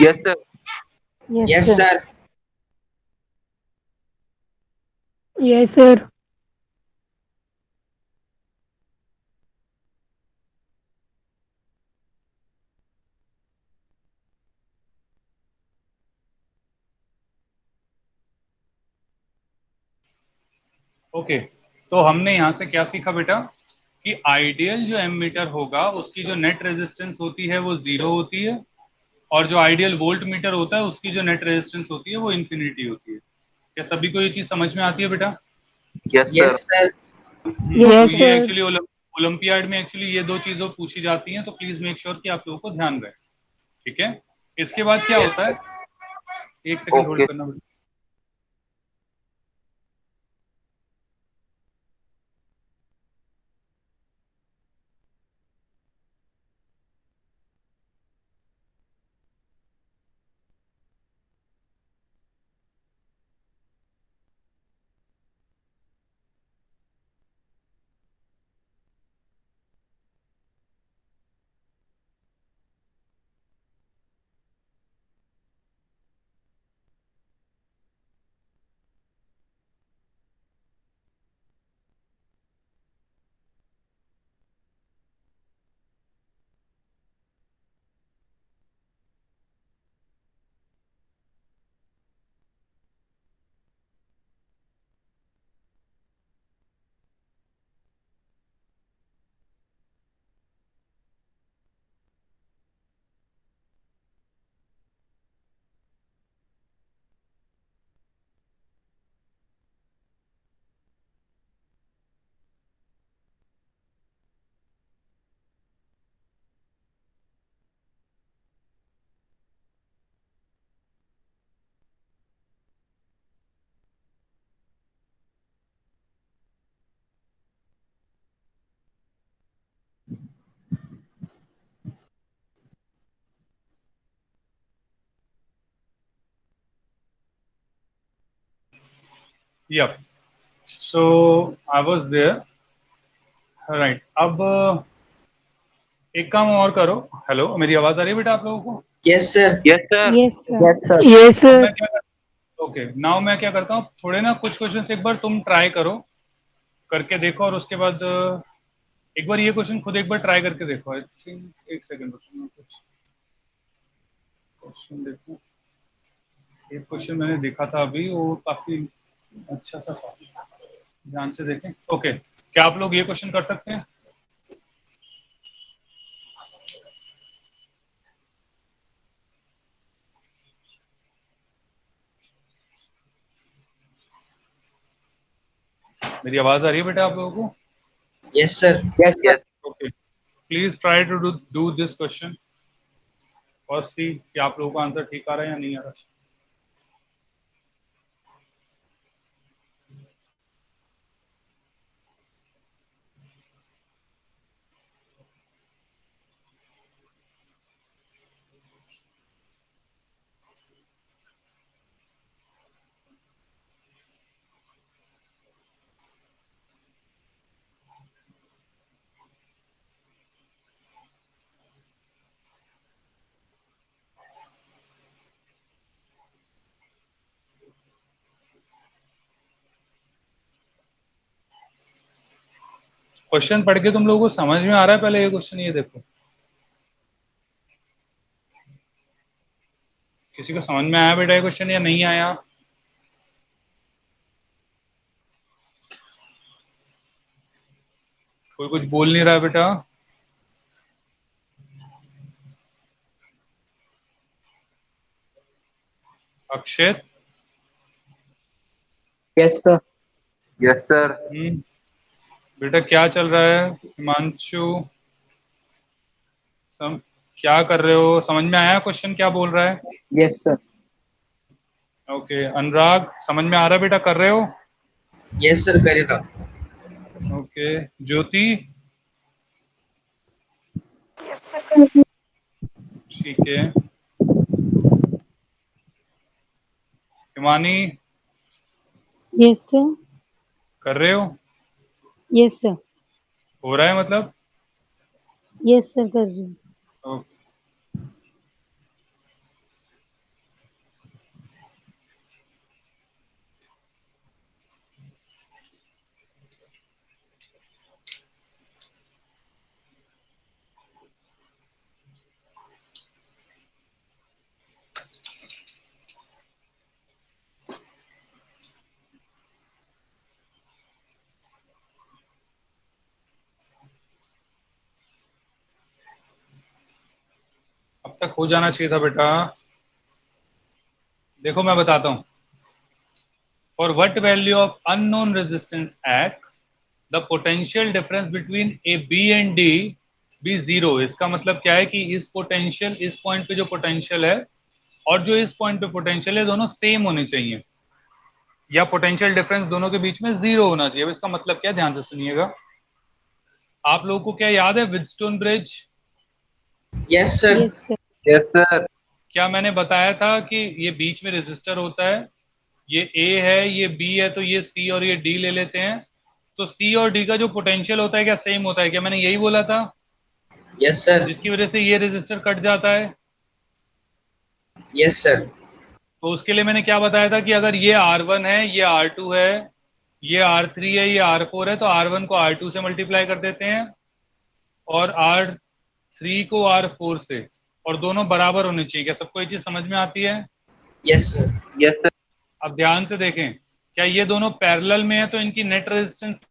Yes sir. Yes, Yes, sir. sir. Yes sir. Okay, तो हमने यहाँ से क्या सीखा बेटा कि आइडियल जो एमीटर होगा उसकी जो नेट रेजिस्टेंस होती है वो 0 होती है, और जो आइडियल वोल्ट मीटर होता है उसकी जो नेट रेजिस्टेंस होती है वो इन्फिनिटी होती है। क्या सभी को ये चीज समझ में आती है बेटा? Yes sir. Yes, sir. तो यस ये सर। एक्चुअली ओलंपियाड में एक्चुअली ये दो चीजें पूछी जाती हैं, तो प्लीज मेक श्योर कि आप लोगों को ध्यान रहे। ठीक है, इसके बाद क्या Yes, होता sir. है, एक सेकंड होल्ड ओके। करना बेटा। Yep. So I was there. Right, अब एक काम और करो। हेलो, मेरी आवाज आ रही है बेटा आप लोगों को? Yes, sir. Yes sir. Yes, sir. Yes sir. Yes अब सर। मैं क्या कर ओके, नाउ मैं क्या करता हूँ, थोड़े ना कुछ क्वेश्चंस एक बार तुम ट्राई करो, करके देखो, और उसके बाद एक बार ये क्वेश्चन खुद एक बार ट्राई करके देखो। आई थिंक एक सेकंड कुछ क्वेश्चन देखो। एक क्वेश्चन मैंने देखा था अभी, वो काफी अच्छा सा था, ध्यान से देखें। ओके, क्या आप लोग ये क्वेश्चन कर सकते हैं? मेरी आवाज आ रही है बेटा आप लोगों को? Yes, sir. Yes yes. Okay, please try to do this question और सी कि आप लोगों का आंसर ठीक आ रहा है या नहीं आ रहा। क्वेश्चन पढ़ के तुम लोगों को समझ में आ रहा है? पहले ये क्वेश्चन ये देखो, किसी को समझ में आया बेटा ये क्वेश्चन या नहीं आया? कोई कुछ बोल नहीं रहा है बेटा। अक्षित? Yes sir. Yes sir. बेटा क्या चल रहा है? हिमांशु, सम क्या कर रहे हो? समझ में आया क्वेश्चन क्या बोल रहा है? Yes sir. ओके, अनुराग समझ में आ रहा है बेटा, कर रहे हो? Yes, sir. Karina. ओके, ज्योति? ठीक है, हिमानी Yes, sir. कर रहे हो? Yes, sir. हो रहा है मतलब? यस सर कर रही हूँ। ओके। अब तक हो जाना चाहिए था बेटा। देखो मैं बताता हूँ। For what value of unknown resistance X, the potential difference between a B and D be zero। इसका मतलब क्या है कि इस पोटेंशियल, इस पॉइंट पे जो पोटेंशियल है और जो इस पॉइंट पे पोटेंशियल है, दोनों सेम होने चाहिए, या पोटेंशियल डिफरेंस दोनों के बीच में जीरो होना चाहिए। अब इसका मतलब क्या, ध्यान से सुनिएगा। आप लोगों को क्या याद है Wheatstone bridge? Yes sir. Yes sir. Yes sir. क्या मैंने बताया था कि ये बीच में रेजिस्टर होता है, ये ए है, ये बी है, तो ये सी और ये डी ले लेते हैं। तो सी और डी का जो पोटेंशियल होता है क्या सेम होता है क्या? मैंने यही बोला था, यस सर। जिसकी वजह से ये रेजिस्टर कट जाता है। Yes sir. तो उसके लिए मैंने क्या बताया था कि अगर ये R1 है, ये R2 है, ये R3 है, ये R4 है, तो R1 को R2 से मल्टीप्लाई कर देते हैं और R3 को R4 से, और दोनों बराबर होने चाहिए। क्या सबको ये चीज समझ में आती है? Yes sir. Yes sir. अब ध्यान से देखें, क्या ये दोनों पैरेलल में है तो इनकी net resistance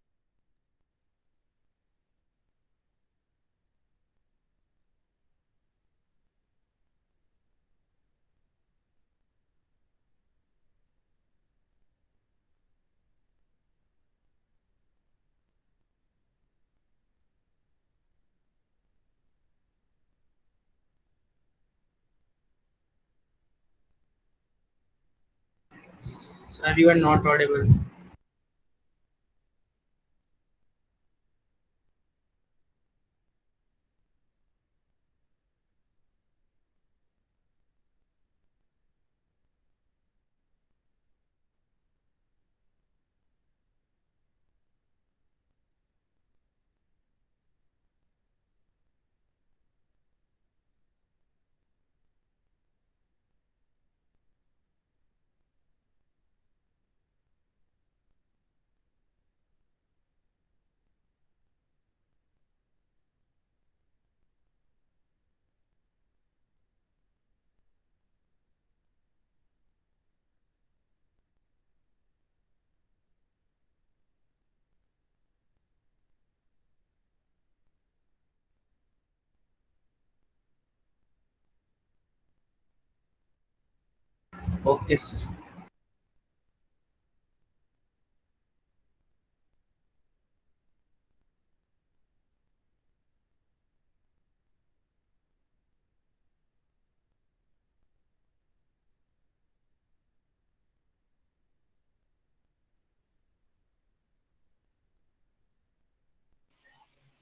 Sir, you are not audible. Okay, sir.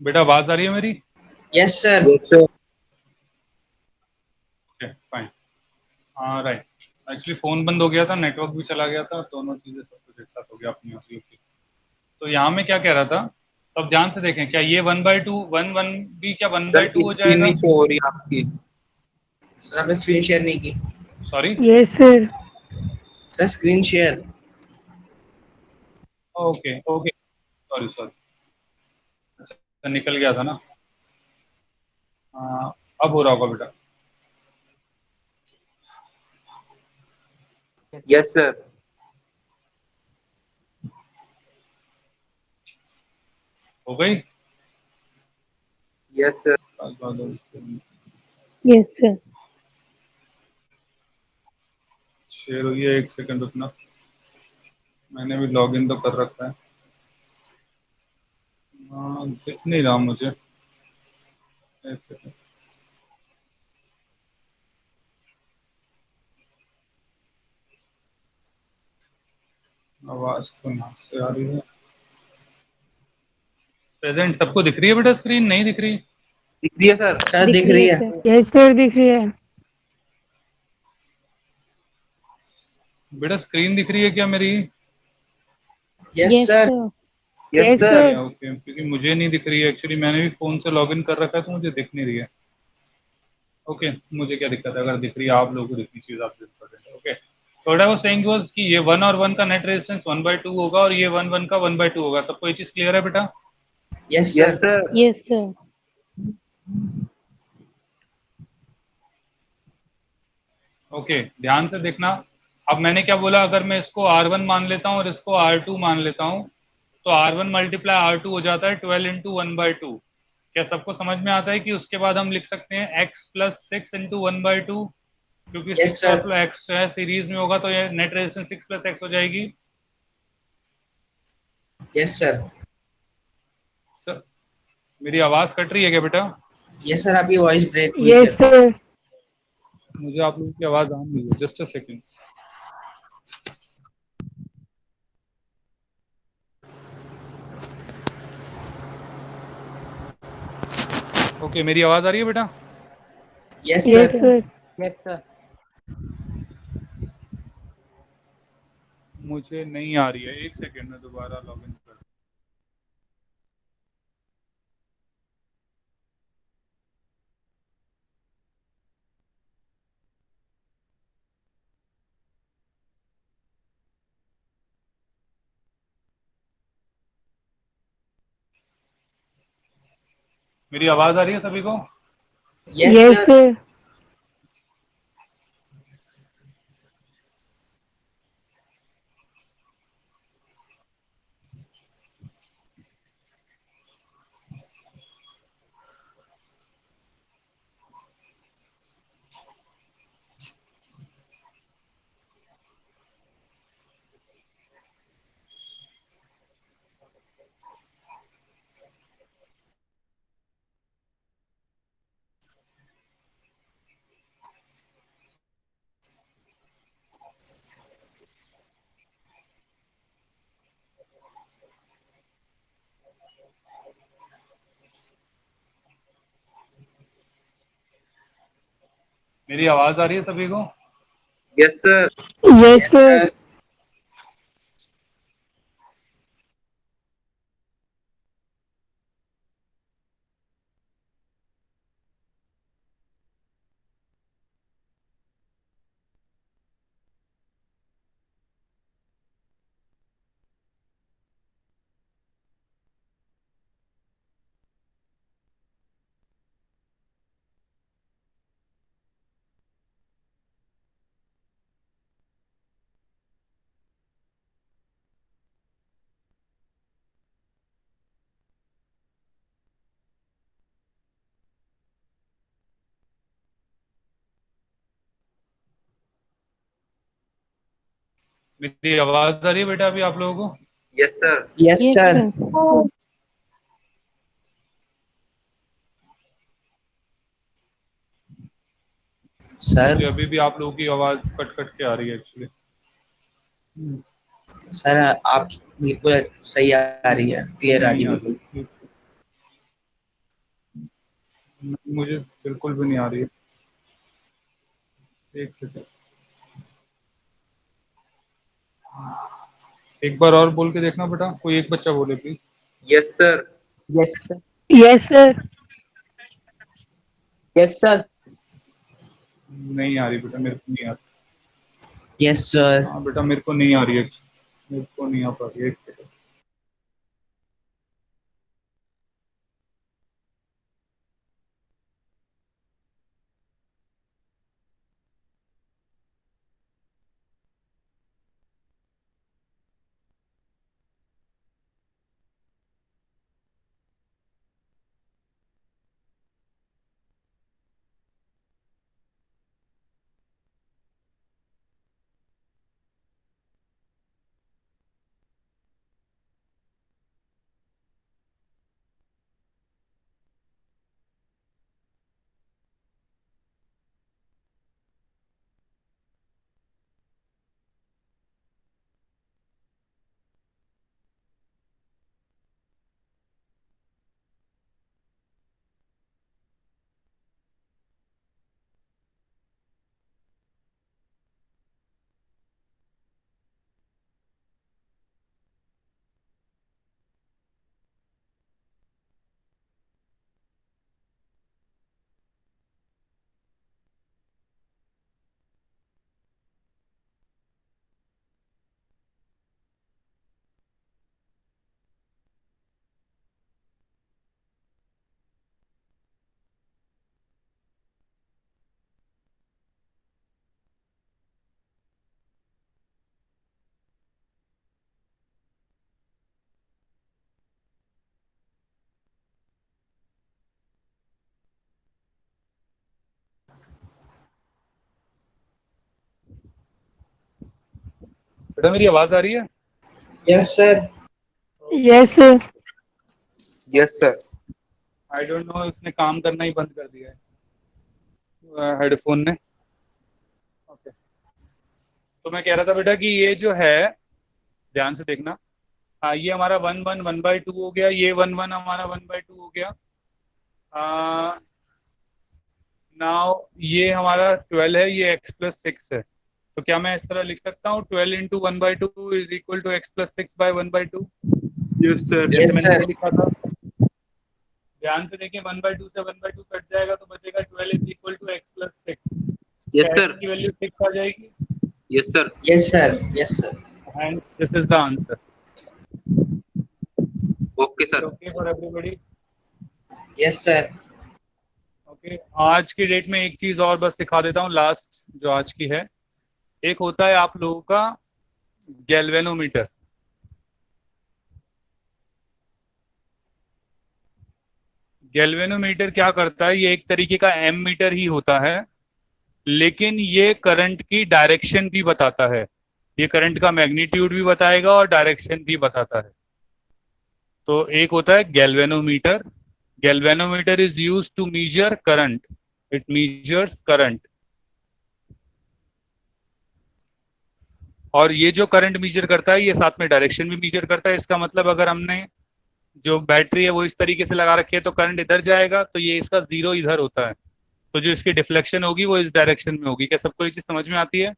बेटा आवाज आ रही है मेरी? Yes, sir. Yes sir. Okay fine. हाँ राइट, एक्चुअली फोन बंद हो गया था, नेटवर्क भी चला गया था, दोनों चीजें सब कुछ एक साथ हो गया अपनी आप। तो यहाँ मैं क्या कह रहा था, तो अब ध्यान से देखें, क्या ये 1/2 1 1 भी क्या 1/2 हो स्क्रीन जाएगा? नहीं शो हो रही है आपकी। सर आपने स्क्रीन शेयर नहीं की। Sorry. Yes sir. Sir screen share. Okay okay, sorry sorry, अच्छा निकल गया था ना। अब हो रहा होगा बेटा। Yes sir. हो गई? Yes sir. Yes sir. Share हुई है, एक सेकंड रुकना, मैंने भी लॉगिन तो कर रखा है। दिख नहीं रहा मुझे, एक सेकंड। आवाज तो यहाँ से आ रही है। प्रेजेंट सबको दिख रही है बेटा? स्क्रीन नहीं दिख रही? दिख रही है सर। सर दिख रही है। सर। यस सर दिख रही है। बेटा स्क्रीन दिख रही है क्या मेरी? Yes yes sir. Sir. Yes Yes, sir. sir. Okay, क्योंकि मुझे नहीं दिख रही है एक्चुअली, मैंने भी फ़ोन से लॉगिन कर रखा है तो मुझे दिख नहीं रही है। ओके, मुझे क्या दिक्कत है, अगर दिख रही है आप लोगों को दिखनी चाहिए, आपसे इम्पोर्टेंट है। ओके, तो what I was saying was कि ये 1 और 1 का नेट रेजिस्टेंस 1/2 होगा और ये 1 1 का 1/2 होगा। सबको ये चीज़ क्लियर है बेटा? Yes, yes sir. Sir. Yes, sir. Okay, ध्यान से देखना। अब मैंने क्या बोला, अगर मैं इसको R1 मान लेता हूँ और इसको R2 मान लेता हूँ, तो R1 मल्टीप्लाई R2 हो जाता है 12 इंटू 1/2। क्या सबको समझ में आता है कि उसके बाद हम लिख सकते हैं x प्लस 6 इंटू 1/2, क्योंकि Yes, 6 और sir. x जो है सीरीज में होगा, तो ये नेट रेजिस्टेंस 6 प्लस x हो जाएगी। Yes, sir. सर, मेरी आवाज़ कट रही है क्या बेटा? Yes, sir. आपकी वॉइस ब्रेक हुई Yes, थी। sir. मुझे आप लोगों की आवाज़ आ नहीं है, जस्ट अ सेकेंड। ओके, मेरी आवाज़ आ रही है बेटा? Yes, sir. Yes, sir. Yes, sir. मुझे नहीं आ रही है, एक सेकेंड में दोबारा लॉगिन कर। मेरी आवाज़ आ रही है सभी को? Yes, Yes, sir. sir. मेरी आवाज़ आ रही है सभी को? Yes sir. Yes, Yes, sir. sir. मेरी आवाज़ आ रही है बेटा अभी आप लोगों को? Yes sir. Yes, Yes, sir. sir. मुझे Sir, अभी भी आप लोगों की आवाज़ कट कट के आ रही है एक्चुअली। sir, आप बिल्कुल सही आ रही है, क्लियर आ रही नहीं है आ बिल्कुल। रही, मुझे बिल्कुल भी नहीं आ रही है। एक सेकेंड, एक बार और बोल के देखना बेटा, कोई एक बच्चा बोले please. Yes sir. Yes, sir. Yes, sir. Yes, sir. नहीं आ रही बेटा, मेरे को नहीं आ रही। Yes, sir. हाँ बेटा, मेरे को नहीं आ रही है, मेरे को नहीं आ पा रही है, एक सेकेंड। बेटा मेरी आवाज आ रही है? Yes sir. Yes sir. Yes sir. I don't know इसने काम करना ही बंद कर दिया है हेडफोन ने। ओके, तो मैं कह रहा था बेटा कि ये जो है, ध्यान से देखना, ये हमारा 1/2 हो गया, ये 1 हमारा 1/2 हो गया। नाउ ये हमारा 12 है, ये x+6 है। तो क्या मैं इस तरह लिख सकता हूँ 12 × 1/2 is equal to x+6/1/2? Yes sir. जैसे यस मैंने सर। ये लिखा था। ध्यान से देखिए, 1/2 से 1/2 कट जाएगा तो बचेगा 12 is equal to x+6। Yes क्या सर। x की वैल्यू 6 आ जाएगी? Yes sir. Yes sir. Yes sir. And this is the answer. Okay sir. Okay for everybody? Yes sir. Okay, आज की डेट में एक चीज और बस सिखा देता हूँ, लास्ट जो आज की है। एक होता है आप लोगों का गैल्वेनोमीटर। गैल्वेनोमीटर क्या करता है, ये एक तरीके का एमीटर ही होता है, लेकिन ये करंट की डायरेक्शन भी बताता है। ये करंट का मैग्नीट्यूड भी बताएगा और डायरेक्शन भी बताता है। तो एक होता है galvanometer. Galvanometer is used to measure current. It measures current. और ये जो करंट मेजर करता है, ये साथ में डायरेक्शन भी मेजर करता है। इसका मतलब अगर हमने जो बैटरी है वो इस तरीके से लगा रखी है तो करंट इधर जाएगा, तो ये इसका 0 इधर होता है, तो जो इसकी डिफ्लेक्शन होगी वो इस डायरेक्शन में होगी। क्या सबको ये चीज समझ में आती है?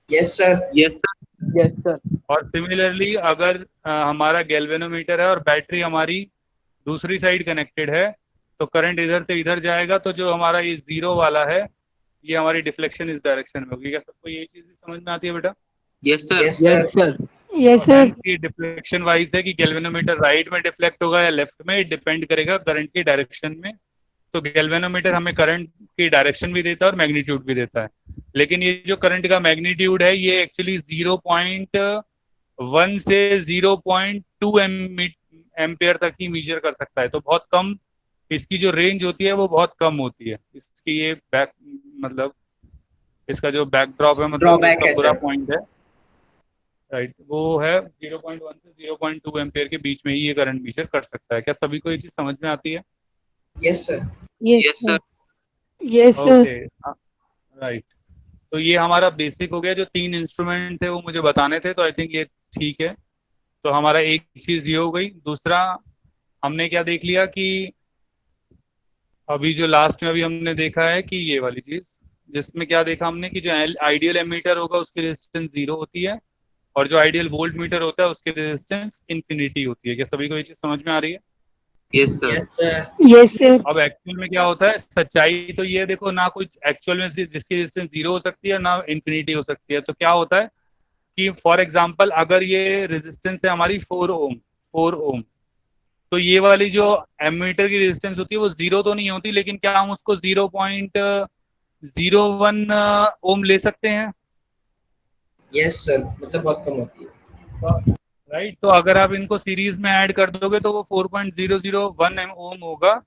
Yes sir. Yes sir. Yes sir. और सिमिलरली अगर हमारा गैल्वेनोमीटर है और बैटरी हमारी दूसरी साइड कनेक्टेड है, तो करंट इधर से इधर जाएगा, तो जो हमारा ये 0 वाला है, ये हमारी डिफ्लेक्शन इस डायरेक्शन में होगी। क्या सबको ये चीज भी समझ में आती है बेटा? Yes sir. Yes sir. Yes sir. Yes sir. Hence ये डिफ्लेक्शन वाइज है कि गैल्वेनोमीटर राइट में डिफ्लेक्ट होगा या लेफ्ट में, डिपेंड करेगा करंट की डायरेक्शन में। तो गैल्वेनोमीटर हमें करंट की डायरेक्शन भी देता है और मैग्नीट्यूड भी देता है। लेकिन ये जो करंट का मैग्नीट्यूड है, ये एक्चुअली 0.1 से 0.2 एम्पियर तक ही मेजर कर सकता है। तो बहुत कम इसकी जो रेंज होती है वो बहुत कम होती है। इसकी ये बैक मतलब इसका जो बैकड्रॉप है, मतलब Drawback इसका है बुरा सर। पॉइंट है, राइट, वो है 0.1 से 0.2 एम्पियर के बीच में ही ये करंट मेजर कर सकता है। क्या सभी को ये चीज समझ में आती है? Yes sir. Yes, yes sir. Sir. Yes sir. Okay, right. तो ये हमारा बेसिक हो गया। जो 3 इंस्ट्रूमेंट थे वो मुझे बताने थे, तो आई थिंक ये ठीक है। तो हमारा एक चीज ये हो गई। दूसरा हमने क्या देख लिया कि अभी जो लास्ट में अभी हमने देखा है कि ये वाली चीज, जिसमें क्या देखा हमने कि जो आइडियल एमीटर होगा उसकी रेजिस्टेंस 0 होती है, और जो आइडियल वोल्ट मीटर होता है उसकी रेजिस्टेंस इन्फिनिटी होती है। क्या सभी को ये चीज समझ में आ रही है? Yes sir. Yes sir. Yes sir. अब एक्चुअल में क्या होता है, सच्चाई तो ये देखो, ना कुछ एक्चुअल में जिसकी रेजिस्टेंस 0 हो सकती है ना इन्फिनिटी हो सकती है। तो क्या होता है कि फॉर एग्जांपल अगर ये रेजिस्टेंस है हमारी 4 ओम, तो ये वाली जो एमीटर की रेजिस्टेंस होती है वो 0 तो नहीं होती, लेकिन क्या हम उसको 0.01 ओम ले सकते हैं? यस सर, मतलब बहुत कम होती है। राइट। तो अगर आप इनको सीरीज में ऐड कर दोगे तो वो 4.001 ओम होगा,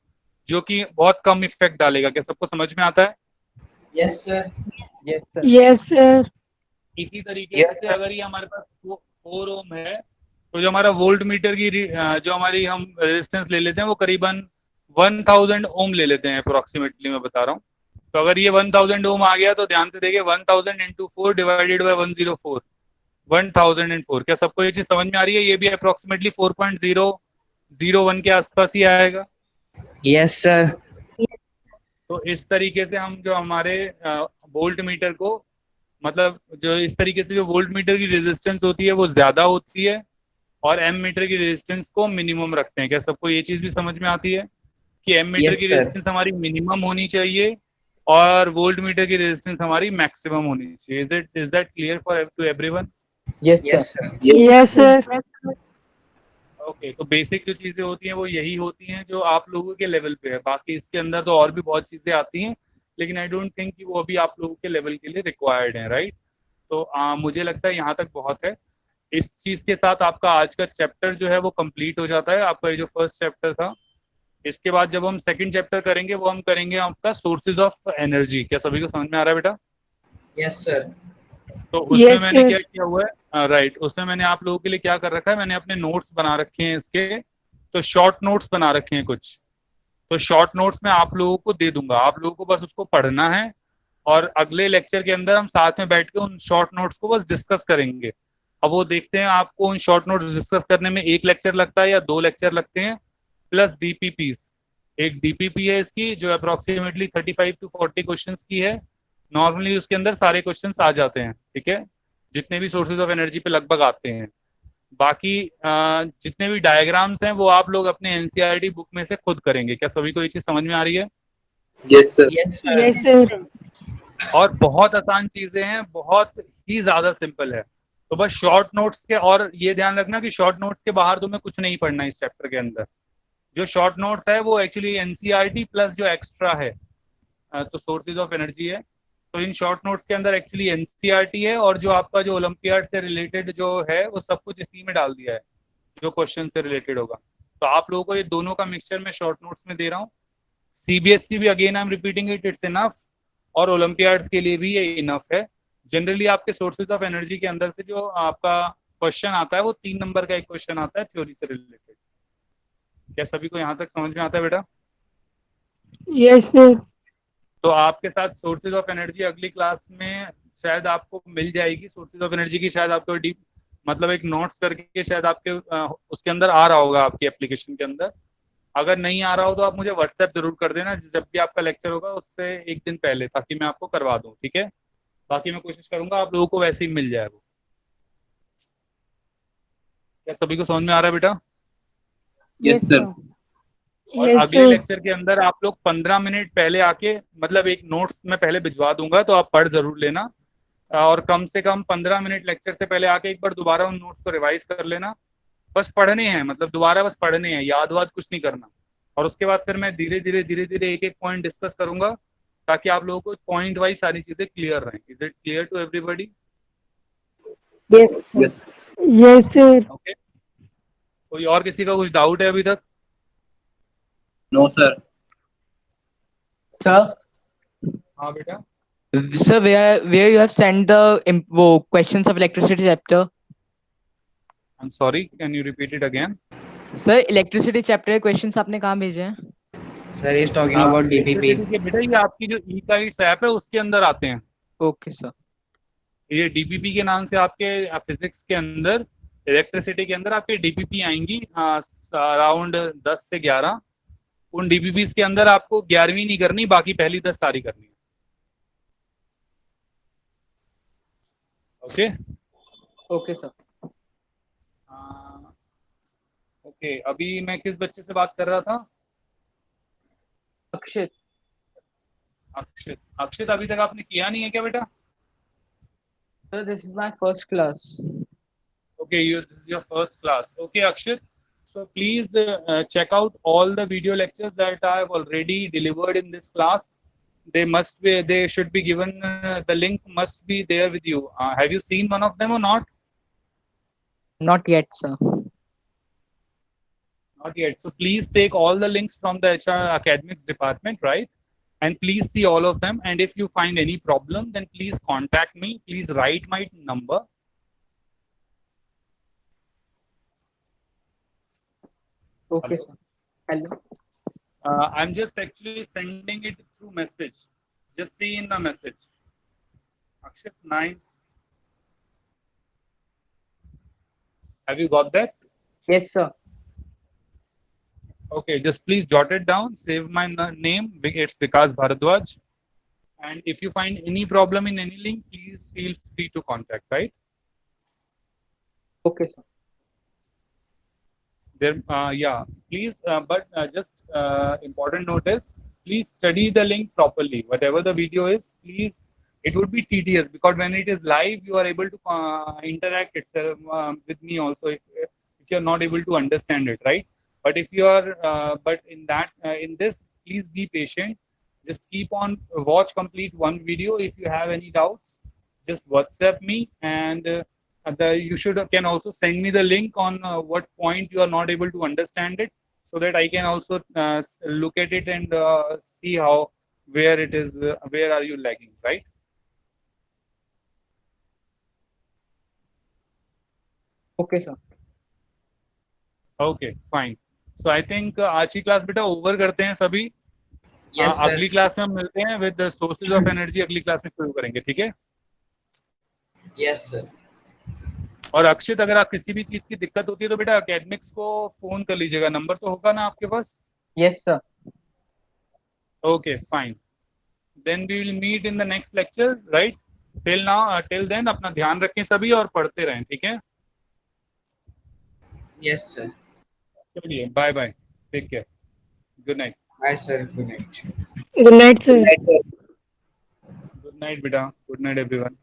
जो कि बहुत कम इफेक्ट डालेगा। क्या सबको समझ में आता है? Yes sir. Yes sir. Yes sir. इसी तरीके से अगर ये हमारे पास 4 ओम है, तो जो हमारा वोल्ट मीटर की जो हमारी हम रेजिस्टेंस ले लेते हैं वो करीबन 1000 ओम ले लेते हैं अप्रोक्सीमेटली, मैं बता रहा हूँ। तो अगर ये 1000 ओम आ गया तो ध्यान से देखिए 1000 × 4 डिवाइडेड बाय 104, 1004। क्या सबको ये चीज समझ में आ रही है? ये भी अप्रोक्सीमेटली 4.001 के आसपास ही आएगा। Yes sir. तो इस तरीके से हम जो हमारे वोल्ट मीटर को, मतलब जो इस तरीके से जो वोल्ट मीटर की रेजिस्टेंस होती है वो ज्यादा होती है, और एम मीटर की रेजिस्टेंस को मिनिमम रखते हैं। क्या सबको ये चीज भी समझ में आती है कि एम मीटर Yes, की sir. रेजिस्टेंस हमारी मिनिमम होनी चाहिए और वोल्ट मीटर की रेजिस्टेंस हमारी मैक्सिमम होनी चाहिए? Is that clear for to everyone? Yes yes sir. Sir. Yes sir. Okay, तो बेसिक जो चीजें होती हैं वो यही होती हैं जो आप लोगों के लेवल पे है। बाकी इसके अंदर तो और भी बहुत चीजें आती हैं, लेकिन आई डोंट थिंक कि वो अभी आप लोगों के लेवल के लिए रिक्वायर्ड है, राइट? तो मुझे लगता है यहाँ तक बहुत है। इस चीज के साथ आपका आज का चैप्टर जो है वो कंप्लीट हो जाता है, आपका ये जो फर्स्ट चैप्टर था। इसके बाद जब हम सेकंड चैप्टर करेंगे वो हम करेंगे आपका सोर्सेज ऑफ एनर्जी। क्या सभी को समझ में आ रहा है बेटा? Yes sir. तो उसमें Yes, मैंने sir. क्या किया हुआ है, राइट, उसमें मैंने आप लोगों के लिए क्या कर रखा है, मैंने अपने नोट्स बना रखे हैं इसके, तो शॉर्ट नोट्स बना रखे हैं कुछ। तो शॉर्ट नोट्स में आप लोगों को दे दूंगा, आप लोगों को बस उसको पढ़ना है, और अगले लेक्चर के अंदर हम साथ में बैठ के उन शॉर्ट नोट्स को बस डिस्कस करेंगे। अब वो देखते हैं आपको उन शॉर्ट नोट्स डिस्कस करने में 1 लेक्चर लगता है या 2 लेक्चर लगते हैं, प्लस डीपीपीस। एक डीपीपी है इसकी जो अप्रोक्सीमेटली 35 to 40 क्वेश्चंस की है। नॉर्मली उसके अंदर सारे क्वेश्चंस आ जाते हैं, ठीक है, जितने भी सोर्सेज ऑफ एनर्जी पे लगभग आते हैं। बाकी जितने भी डायग्राम्स हैं वो आप लोग अपने एनसीईआरटी बुक में से खुद करेंगे। क्या सभी को ये चीज समझ में आ रही है? Yes sir. Yes sir. Yes sir. और बहुत आसान चीजें हैं, बहुत ही ज्यादा सिंपल है। तो बस शॉर्ट नोट्स के, और ये ध्यान रखना कि शॉर्ट नोट्स के बाहर तुम्हें कुछ नहीं पढ़ना इस चैप्टर के अंदर। जो शॉर्ट नोट्स है वो एक्चुअली एनसीईआरटी प्लस जो एक्स्ट्रा है, तो सोर्सेज ऑफ एनर्जी है। तो इन शॉर्ट नोट्स के अंदर एक्चुअली एनसीईआरटी है, और जो आपका जो ओलंपियाड से रिलेटेड जो है वो सब कुछ इसी में डाल दिया है, जो क्वेश्चन से रिलेटेड होगा। तो आप लोगों को ये दोनों का मिक्सचर मैं शॉर्ट नोट्स में दे रहा हूँ। सीबीएसई भी, again I am repeating it, it's enough, और ओलंपियाड्स के लिए भी ये इनफ है। जनरली आपके सोर्सेज ऑफ एनर्जी के अंदर से जो आपका क्वेश्चन आता है वो 3 नंबर का एक क्वेश्चन आता है थ्योरी से रिलेटेड। क्या सभी को यहाँ तक समझ में आता है बेटा? Yes sir. तो आपके साथ सोर्सेज ऑफ एनर्जी अगली क्लास में शायद आपको मिल जाएगी। सोर्सेज ऑफ एनर्जी की शायद आपको डीप मतलब एक नोट्स करके शायद आपके उसके अंदर आ रहा होगा, आपकी एप्लीकेशन के अंदर। अगर नहीं आ रहा हो तो आप मुझे व्हाट्सएप जरूर कर देना जब भी आपका लेक्चर होगा उससे 1 दिन पहले, ताकि मैं आपको करवा दूं, ठीक है। बाकी मैं कोशिश करूंगा आप लोगों को वैसे ही मिल जाए वो। क्या सभी को समझ में आ रहा है बेटा? Yes sir. और यस अगले सर। लेक्चर के अंदर आप लोग 15 मिनट पहले आके, मतलब एक नोट्स मैं पहले भिजवा दूंगा तो आप पढ़ जरूर लेना, और कम से कम 15 मिनट लेक्चर से पहले आके एक बार दोबारा उन नोट्स को रिवाइज कर लेना। बस पढ़ने हैं, मतलब दोबारा बस पढ़ने हैं, याद वाद कुछ नहीं करना। और उसके बाद फिर मैं धीरे धीरे एक एक पॉइंट डिस्कस करूंगा, ताकि आप लोगों को पॉइंट वाइज सारी चीजें क्लियर रहें। Is it clear to everybody? Yes yes yes sir. Okay, कोई और किसी का कुछ डाउट है अभी तक? No sir. Sir, हाँ बेटा। sir, where you have sent the questions of electricity chapter? I am sorry, can you repeat it again? Sir, electricity chapter के questions आपने कहाँ भेजे हैं? Sir is talking about DPP. बेटा ये आपकी जो ई गाइड्स ऐप है उसके अंदर आते हैं। Okay sir. ये डीपीपी के नाम से आपके फिजिक्स के अंदर, इलेक्ट्रिसिटी के अंदर आपके डीपीपी आएंगी अराउंड 10 से 11। उन डीपीपी के अंदर आपको 11वीं नहीं करनी, बाकी पहली 10 सारी करनी है। Okay Okay sir. ओके, अभी मैं किस बच्चे से बात कर रहा था? अक्षित। अक्षित। अक्षित, अभी तक आपने किया नहीं है क्या बेटा? Sir, this is my first class. Okay, your first class. Okay, Akshit. So please check out all the video lectures that I have already delivered in this class. They should be given. The link must be there with you. Have you seen one of them or not? Not yet sir. Not yet. So please take all the links from the HR academics department, right? And please see all of them. And if you find any problem, then please contact me. Please write my number. Okay sir. Hello. I'm just actually sending it through message. Just see in the message. Akshit, nice. Have you got that? Yes sir. Okay, just please jot it down. Save my name. It's Vikas Bharadwaj. And if you find any problem in any link, please feel free to contact, right? Okay sir. There, yeah, please, but just important note is, please study the link properly. Whatever the video is, please, it would be tedious because when it is live, you are able to interact itself with me also if you're not able to understand it, right? But if you are, but in that, in this, please be patient. Just keep on watch complete one video. If you have any doubts, just WhatsApp me, and you can also send me the link on what point you are not able to understand it, so that I can also look at it and see where it is, where are you lagging, right? Okay, sir. Okay fine. So I think आज की class बेटा over करते हैं सभी. Yes, sir. अगली class में हम मिलते हैं विद सोर्सेज ऑफ एनर्जी. अगली क्लास में शुरू करेंगे, ठीक है. Yes, sir. और अक्षित, अगर आप किसी भी चीज की दिक्कत होती है तो बेटा एकेडमिक्स को फोन कर लीजिएगा. नंबर तो होगा ना आपके पास? Yes, sir. Okay fine. Then we will meet in the next lecture, right. Till then अपना ध्यान रखें सभी और पढ़ते रहें, ठीक है. Yes, sir. चलिए, bye bye, take care, good night. Bye, sir. Good night. Good night sir. Good night बेटा, गुड नाइट एवरीवन.